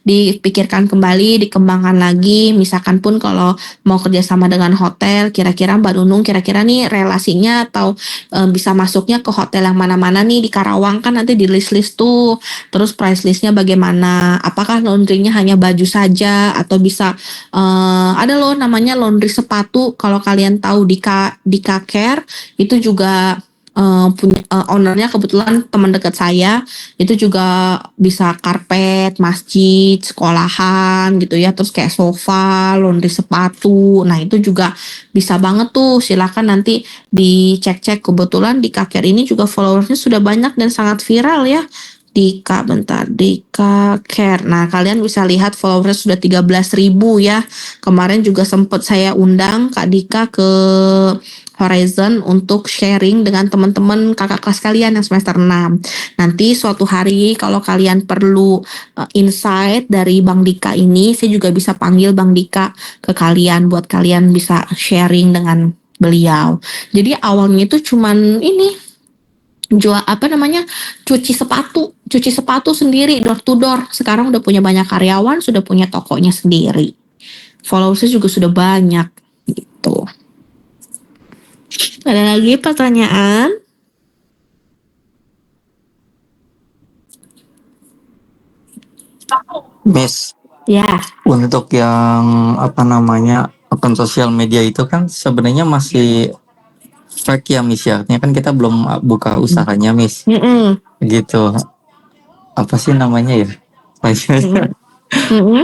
dipikirkan kembali, dikembangkan lagi. Misalkan pun kalau mau kerjasama dengan hotel, kira-kira Mbak Nunung kira-kira nih relasinya atau bisa masuknya ke hotel yang mana-mana nih di Karawang kan nanti di list-list tuh. Terus price listnya bagaimana? Apakah laundrynya hanya baju saja atau bisa ada loh namanya laundry sepatu. Kalau kalian tahu di Care itu juga punya ownernya kebetulan teman dekat saya itu juga bisa karpet, masjid, sekolahan gitu ya, terus kayak sofa, laundry sepatu. Nah itu juga bisa banget tuh, silakan nanti dicek-cek. Kebetulan di Kaker ini juga followersnya sudah banyak dan sangat viral ya. Dika Care. Nah kalian bisa lihat followersnya sudah 13.000 ya. Kemarin juga sempat saya undang Kak Dika ke Horizon untuk sharing dengan teman-teman kakak kelas kalian yang semester 6. Nanti suatu hari kalau kalian perlu insight dari Bang Dika ini, saya juga bisa panggil Bang Dika ke kalian buat kalian bisa sharing dengan beliau. Jadi awalnya itu cuman ini cuci sepatu sendiri door to door. Sekarang udah punya banyak karyawan, sudah punya tokonya sendiri. Followersnya juga sudah banyak gitu. Ada lagi pertanyaan? Miss, Ya, untuk yang akun sosial media itu kan sebenarnya masih fake ya Miss ya. Artinya kan kita belum buka usahanya Miss. Mm-mm. Gitu. Apa sih namanya ya? Mm-mm. Mm-mm.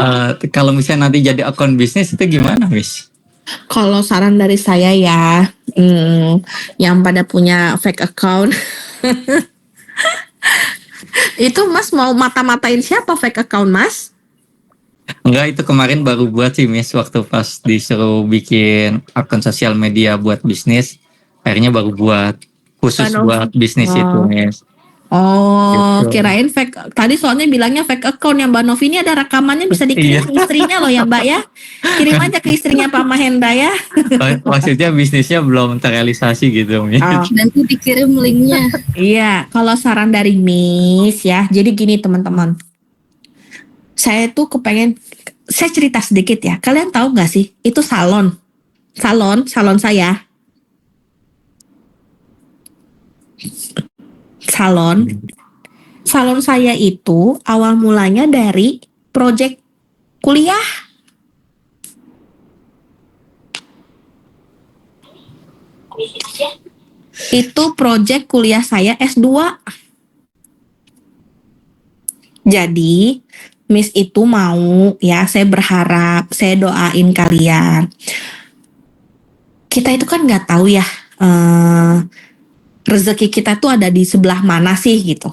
Kalau misalnya nanti jadi akun bisnis itu gimana Miss? Kalau saran dari saya ya, yang pada punya fake account, itu Mas mau mata-matain siapa fake account Mas? Enggak, itu kemarin baru buat sih Miss, waktu pas disuruh bikin akun sosial media buat bisnis, akhirnya baru buat khusus Kan, buat bisnis itu oh, Miss. oh, Gitu. kirain fake. Tadi soalnya bilangnya fake account yang Mbak Novi ini ada rekamannya bisa dikirim Iya, ke istrinya loh ya Mbak ya. Kirim aja ke istrinya Pak Mahendra ya. maksudnya bisnisnya belum terrealisasi gitu Miss. Oh, Nanti dikirim linknya. iya, kalau saran dari Miss ya. Jadi gini teman-teman, saya tuh kepengen, saya cerita sedikit ya. Kalian tahu nggak sih? Itu salon saya, salon, salon saya itu awal mulanya dari project kuliah. Itu project kuliah saya S2. Jadi, Miss itu mau ya, saya berharap, saya doain kalian. Kita itu kan nggak tahu ya, rezeki kita tuh ada di sebelah mana sih gitu.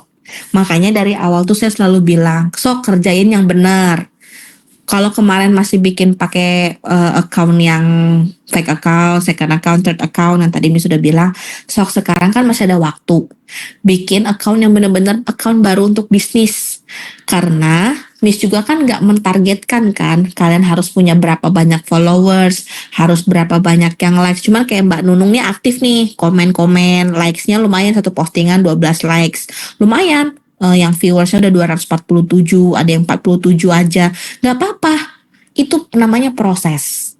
Makanya dari awal tuh saya selalu bilang, sok kerjain yang benar. Kalau kemarin masih bikin pakai account yang fake account, second account, third account yang tadi Miss sudah bilang, sok sekarang kan masih ada waktu. Bikin account yang benar-benar account baru untuk bisnis. Karena Miss juga kan nggak mentargetkan kan, kalian harus punya berapa banyak followers, harus berapa banyak yang likes. Cuman kayak Mbak Nunung nih aktif nih, komen-komen, likes-nya lumayan, satu postingan 12 likes. Lumayan, yang viewersnya udah 247, ada yang 47 aja. Nggak apa-apa, itu namanya proses.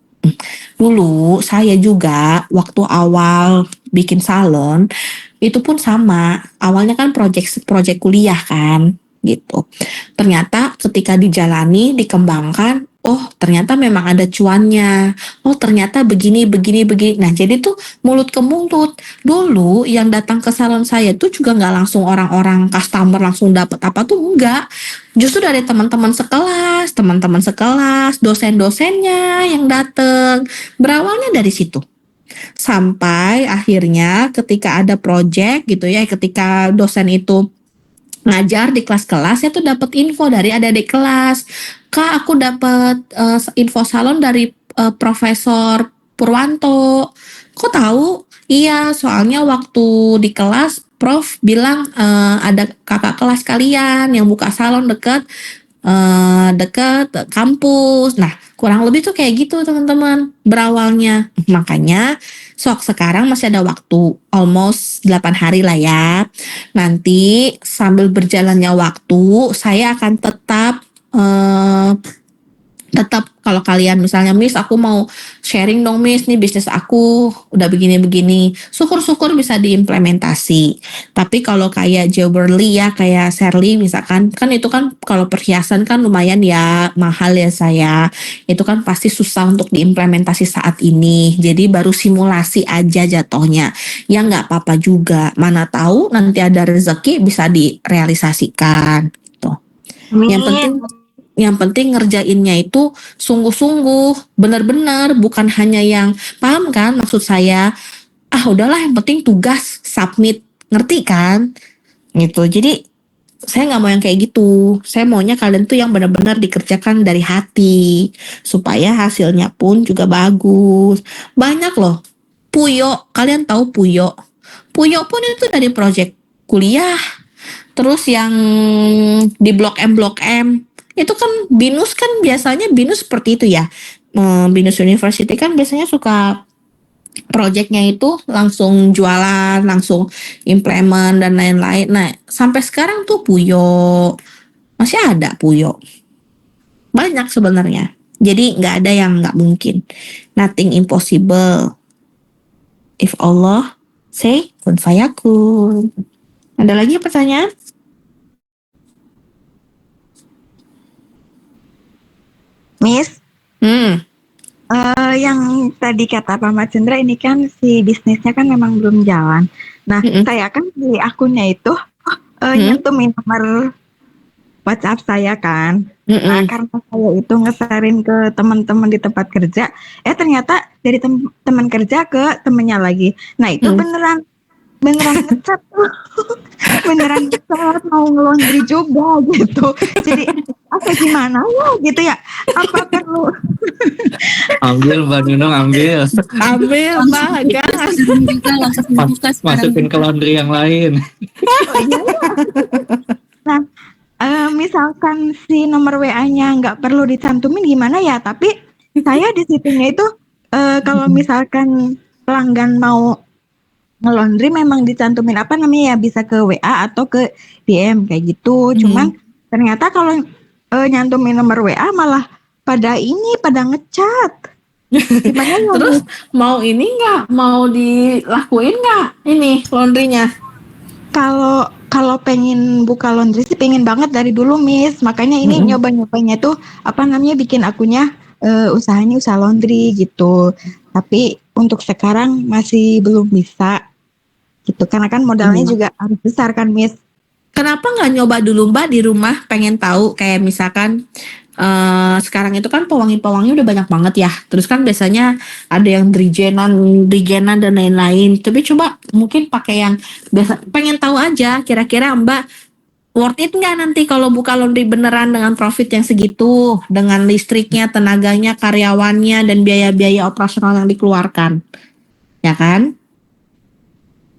Dulu saya juga waktu awal bikin salon, itu pun sama. Awalnya kan project kuliah kan, gitu. Ternyata ketika dijalani, dikembangkan, oh ternyata memang ada cuannya. Oh ternyata begini, begini, begini. Nah jadi tuh mulut ke mulut. Dulu yang datang ke salon saya tuh juga nggak langsung orang-orang customer langsung dapat apa tuh enggak. Justru dari teman-teman sekelas, dosen-dosennya yang datang. Berawalnya dari situ. Sampai akhirnya ketika ada project gitu ya, ketika dosen itu ngajar di kelas-kelas, saya tuh dapat info dari adik-adik kelas. Kak, aku dapat info salon dari Profesor Purwanto. Kok tahu? Iya, soalnya waktu di kelas Prof bilang ada kakak kelas kalian yang buka salon dekat kampus. Nah, kurang lebih tuh kayak gitu teman-teman berawalnya. Makanya sok sekarang masih ada waktu, almost 8 hari lah ya. Nanti sambil berjalannya waktu, saya akan tetap kalau kalian misalnya Miss aku mau sharing dong Miss nih bisnis aku udah begini-begini, syukur-syukur bisa diimplementasi. Tapi kalau kayak Jewelry ya, kayak Shirley misalkan, kan itu kan kalau perhiasan kan lumayan ya mahal ya saya, itu kan pasti susah untuk diimplementasi saat ini, jadi baru simulasi aja jatuhnya. Ya nggak apa-apa juga, mana tahu nanti ada rezeki bisa direalisasikan gitu. Yang penting ngerjainnya itu sungguh-sungguh, benar-benar, bukan hanya yang paham kan maksud saya. Ah udahlah yang penting tugas submit, ngerti kan? Gitu. Jadi saya nggak mau yang kayak gitu. Saya maunya kalian tuh yang benar-benar dikerjakan dari hati supaya hasilnya pun juga bagus. Banyak loh. Puyo, kalian tahu Puyo? Puyo pun itu dari project kuliah. Terus yang di Blok M itu kan BINUS kan biasanya BINUS seperti itu ya. BINUS University kan biasanya suka projectnya itu langsung jualan, langsung implement dan lain-lain. Nah, sampai sekarang tuh Puyo masih ada Puyo. Banyak sebenarnya. Jadi nggak ada yang nggak mungkin. Nothing impossible. If Allah say kun fayakun. Ada lagi pertanyaan? Miss, Hmm. Yang tadi kata Pak Mat Chandra ini kan si bisnisnya kan memang belum jalan. Nah, Mm-mm. saya kan di akunnya itu nyantumin nomor WhatsApp saya kan. Nah, Mm-mm. karena saya itu ngesarin ke teman-teman di tempat kerja, ternyata dari teman kerja ke temennya lagi. Nah, itu Hmm. beneran ngecat tuh. Beneran ngecat mau ngelondri juga gitu. Jadi apa gimana ya gitu ya? Apa perlu Ambil Mbak Nunung, ambil. Ambil Langsung Mbak, buka gas. sekarang juga, langsung buka sekarang Masukin ke juga. laundry yang lain. oh iya ya. Nah, misalkan si nomor WA-nya nggak perlu dicantumin gimana ya? Tapi saya di situnya itu kalau misalkan pelanggan mau ngelondri memang dicantumin apa namanya ya bisa ke WA atau ke DM kayak gitu. Cuman ternyata kalau nyantumin nomor WA malah pada ngecat. Gimana ya Terus Miss? mau ini nggak? Mau dilakuin nggak ini laundrynya? Kalau kalau pengen buka laundry sih pengen banget dari dulu Miss. Makanya ini Mm-mm. nyoba-nyobanya tuh apa namanya bikin akunnya usahanya usaha laundry gitu. Tapi untuk sekarang masih belum bisa gitu karena kan modalnya Hmm. juga harus besar kan Miss. Kenapa nggak nyoba dulu Mbak di rumah? Pengen tahu kayak misalkan sekarang itu kan pewangi-pewangi udah banyak banget ya. Terus kan biasanya ada yang drigenan dan lain-lain. Tapi coba mungkin pakai yang biasa. Pengen tahu aja kira-kira Mbak worth it nggak nanti kalau buka laundry beneran dengan profit yang segitu, dengan listriknya, tenaganya, karyawannya, dan biaya-biaya operasional yang dikeluarkan, ya kan?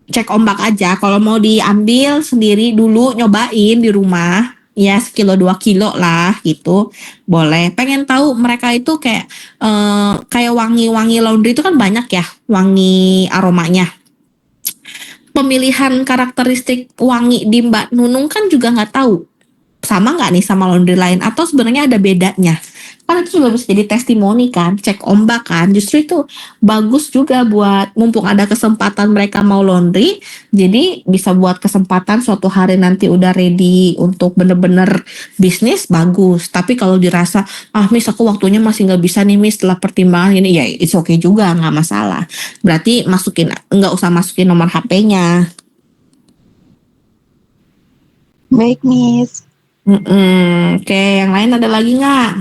Cek ombak aja. Kalau mau diambil sendiri dulu, nyobain di rumah, ya sekilo 2 kilo lah gitu, boleh. Pengen tahu mereka itu kayak wangi-wangi laundry itu kan banyak ya, wangi aromanya. Pemilihan karakteristik wangi di Mbak Nunung kan juga nggak tahu sama nggak nih sama laundry lain atau sebenarnya ada bedanya, kan itu juga bisa jadi testimoni kan, cek ombak kan, justru itu bagus juga buat mumpung ada kesempatan mereka mau laundry, jadi bisa buat kesempatan suatu hari nanti udah ready untuk bener-bener bisnis, bagus. Tapi kalau dirasa Miss aku waktunya masih nggak bisa nih Miss setelah pertimbangan ini, ya it's okay juga, nggak masalah, berarti nggak usah masukin nomor HP-nya. Baik Miss. Oke, yang lain ada lagi nggak?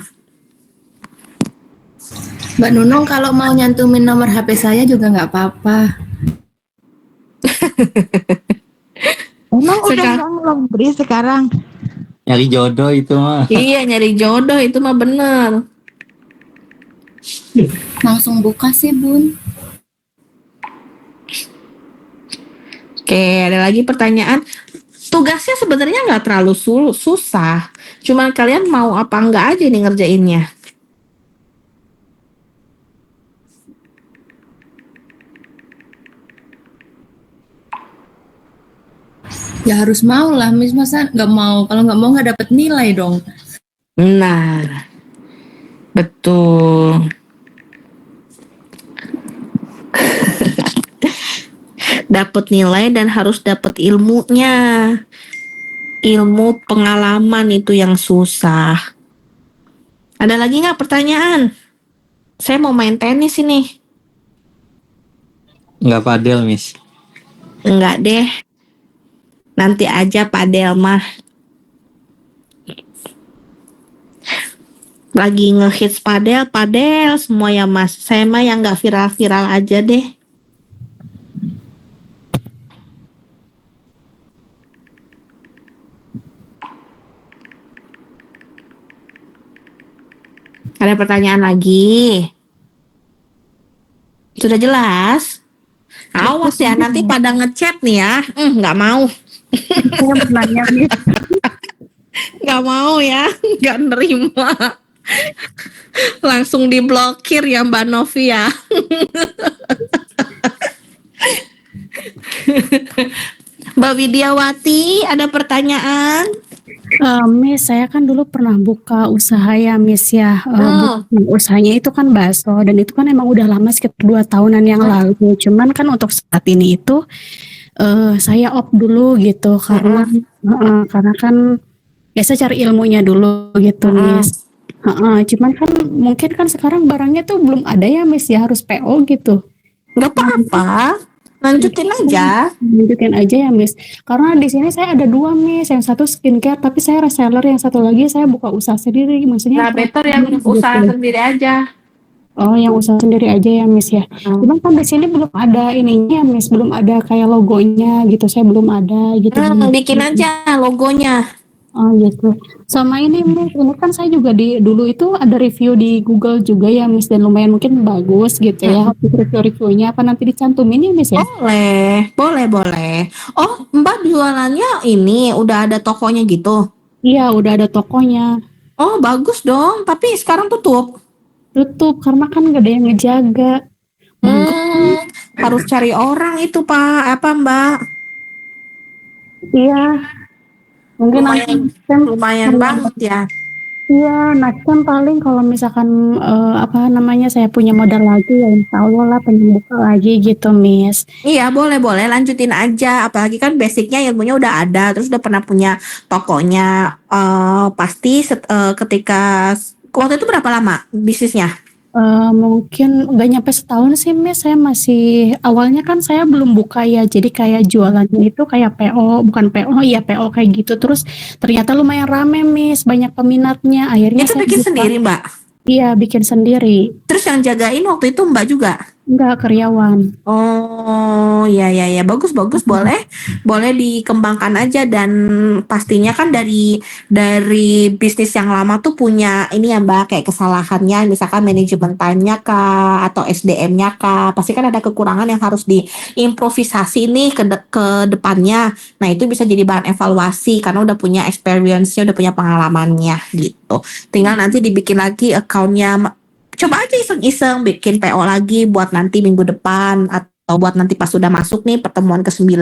Mbak Nunung kalau mau nyantumin nomor HP saya juga nggak apa-apa. Emang udah Sekarang nggak ngelondri sekarang? Nyari jodoh itu mah. iya, nyari jodoh itu mah bener. Langsung buka sih Bun. Oke, ada lagi pertanyaan. Tugasnya sebenarnya nggak terlalu susah. Cuman kalian mau apa enggak aja nih ngerjainnya. Ya harus mau lah Miss, masa nggak mau? Kalau nggak mau nggak dapet nilai dong. Nah, betul. Dapat nilai dan harus dapat ilmunya. Ilmu pengalaman itu yang susah. Ada lagi nggak pertanyaan? Saya mau main tenis ini. Nggak padel, Miss. Enggak deh. Nanti aja padel mah. Lagi ngehits padel semua ya Mas. Saya mah yang nggak viral-viral aja deh. Ada pertanyaan lagi? Sudah jelas? Awas ya, nanti pada ngechat nih ya. Nggak mau. Saya bertanya Miss. Nggak mau ya. Nggak nerima. Langsung diblokir ya Mbak Novi ya. Mbak Widiawati, ada pertanyaan? Miss, saya kan dulu pernah buka usaha ya, Miss ya. Usahanya itu kan bakso dan itu kan emang udah lama sekitar 2 tahunan yang lalu. Cuman kan untuk saat ini itu saya off dulu gitu karena kan ya saya cari ilmunya dulu gitu, Miss. Cuman kan mungkin kan sekarang barangnya tuh belum ada ya Miss ya, harus PO gitu. Nggak apa-apa, lanjutin aja. Lanjutin aja ya Miss. Karena di sini saya ada dua Miss, yang satu skincare tapi saya reseller, yang satu lagi saya buka usaha sendiri. Maksudnya Nah, better yang usaha sendiri aja. Oh, yang usaha sendiri aja ya Miss ya. Cuman kan di sini belum ada ininya Miss, belum ada kayak logonya gitu. Saya belum ada gitu. Bikin aja logonya. Oh gitu. Sama ini Miss, ini kan saya juga dulu itu ada review di Google juga ya Miss, dan lumayan mungkin bagus gitu ya. Review-reviewnya apa nanti dicantumin ya Miss ya? Boleh. Oh, Mbak jualannya ini udah ada tokonya gitu. Iya, udah ada tokonya. Oh, bagus dong. Tapi sekarang tutup. Tutup karena kan gak ada yang ngejaga. Harus cari orang itu, Pak. Apa, Mbak? Iya, mungkin nanti Lumayan banget ya. Iya, next time paling kalau misalkan apa namanya saya punya modal lagi ya insya Allah lah pengen buka lagi gitu Miss. Iya, boleh lanjutin aja. Apalagi kan basicnya ilmunya udah ada, terus udah pernah punya tokonya. Pasti ketika waktu itu berapa lama bisnisnya? Mungkin nggak nyampe setahun sih Miss, saya masih awalnya kan saya belum buka ya, jadi kayak jualannya itu kayak PO, bukan PO ya PO kayak gitu, terus ternyata lumayan rame Miss, banyak peminatnya, akhirnya Itu saya bikin buka. sendiri, Mbak. Iya, bikin sendiri, Terus yang jagain waktu itu Mbak juga? nggak karyawan. Oh, ya. Bagus. Boleh dikembangkan aja, dan pastinya kan dari bisnis yang lama tuh punya ini ya Mbak, kayak kesalahannya, misalkan manajemen time-nya kah, atau SDM-nya kah, pasti kan ada kekurangan yang harus diimprovisasi nih ke depannya. Nah, itu bisa jadi bahan evaluasi karena udah punya experience-nya, udah punya pengalamannya gitu. Tinggal nanti dibikin lagi account-nya. Coba aja iseng-iseng bikin PO lagi buat nanti minggu depan, atau buat nanti pas sudah masuk nih pertemuan ke-9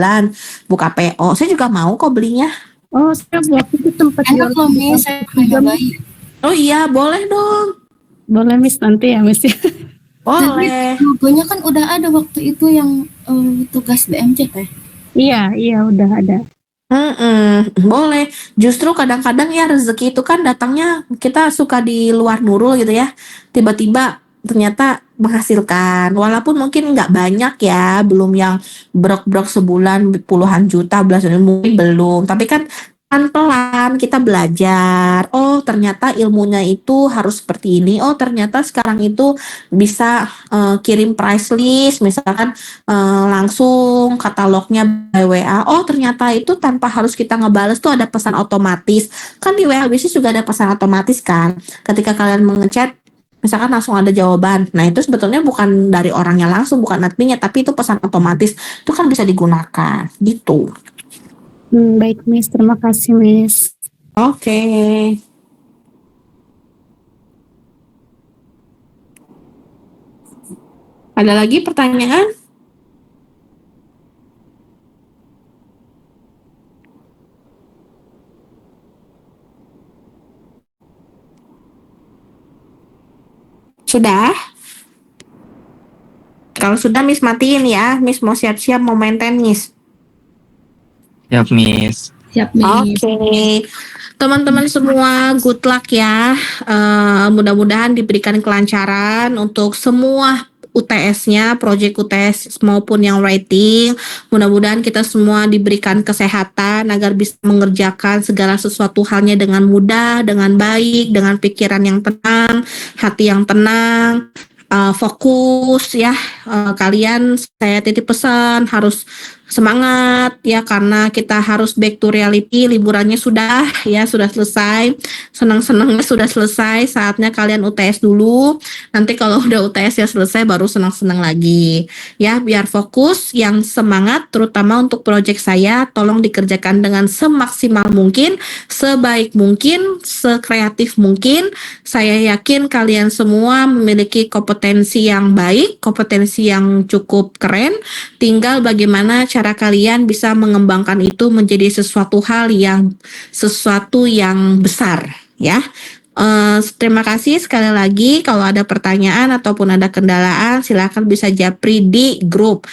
buka PO. Saya juga mau kok belinya. Oh, saya waktu itu tempat Enak loh Miss, saya pernah nyobain. Oh iya, boleh dong. Boleh Miss nanti ya Miss. Boleh. Logonya kan udah ada waktu itu yang tugas BMC teh. Iya, udah ada. Boleh. Justru kadang-kadang ya rezeki itu kan datangnya, kita suka di luar nurul gitu ya. Tiba-tiba ternyata menghasilkan. Walaupun mungkin nggak banyak ya, belum yang brok-brok sebulan puluhan juta, belasan juta, mungkin belum. Tapi kan pelan-pelan kita belajar. Oh, ternyata ilmunya itu harus seperti ini. Oh, ternyata sekarang itu bisa kirim price list, misalkan langsung katalognya by WA. Oh, ternyata itu tanpa harus kita ngebales tuh ada pesan otomatis. Kan di WA bisnis juga ada pesan otomatis kan. Ketika kalian mengechat, misalkan langsung ada jawaban. Nah, itu sebetulnya bukan dari orangnya langsung, bukan adminnya, tapi itu pesan otomatis. Itu kan bisa digunakan gitu. Baik Miss, terima kasih Miss. Oke. Ada lagi pertanyaan? Sudah? Kalau sudah Miss matiin ya. Miss mau siap-siap mau main tenis. Siap, Miss. Siap Miss. Oke. Teman-teman semua, good luck ya. Mudah-mudahan diberikan kelancaran untuk semua UTS-nya, project UTS maupun yang writing. Mudah-mudahan kita semua diberikan kesehatan agar bisa mengerjakan segala sesuatu halnya dengan mudah, dengan baik, dengan pikiran yang tenang, hati yang tenang. Fokus ya, kalian saya titip pesan harus semangat ya, karena kita harus back to reality. Liburannya sudah selesai, senang-senangnya sudah selesai, saatnya kalian UTS dulu. Nanti kalau udah UTS ya selesai baru senang-senang lagi ya. Biar fokus, yang semangat terutama untuk project saya tolong dikerjakan dengan semaksimal mungkin, sebaik mungkin, sekreatif mungkin. Saya yakin kalian semua memiliki kompetensi yang baik, kompetensi yang cukup keren. Tinggal bagaimana cara kalian bisa mengembangkan itu menjadi sesuatu yang besar ya. Terima kasih sekali lagi. Kalau ada pertanyaan ataupun ada kendalaan, silakan bisa japri di grup.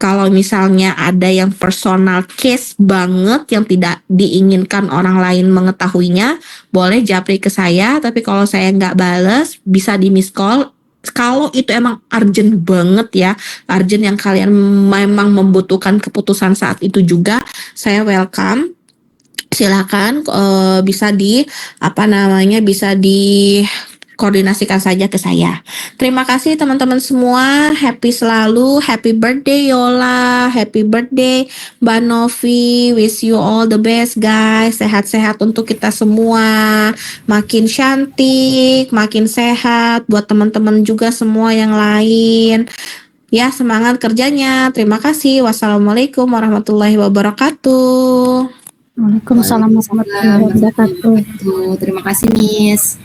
Kalau misalnya ada yang personal case banget yang tidak diinginkan orang lain mengetahuinya, boleh japri ke saya. Tapi kalau saya nggak bales, bisa di miss call. Kalau itu emang urgent banget ya, urgent yang kalian memang membutuhkan keputusan saat itu juga, saya welcome. Silakan bisa bisa dikoordinasikan saja ke saya. Terima kasih teman-teman semua. Happy selalu. Happy birthday Yola. Happy birthday Mbak Novi. Wish you all the best guys. Sehat-sehat untuk kita semua. Makin cantik, makin sehat buat teman-teman juga semua yang lain. Ya, semangat kerjanya. Terima kasih. Wassalamualaikum warahmatullahi wabarakatuh. Waalaikumsalam warahmatullahi wabarakatuh. Terima kasih, Miss.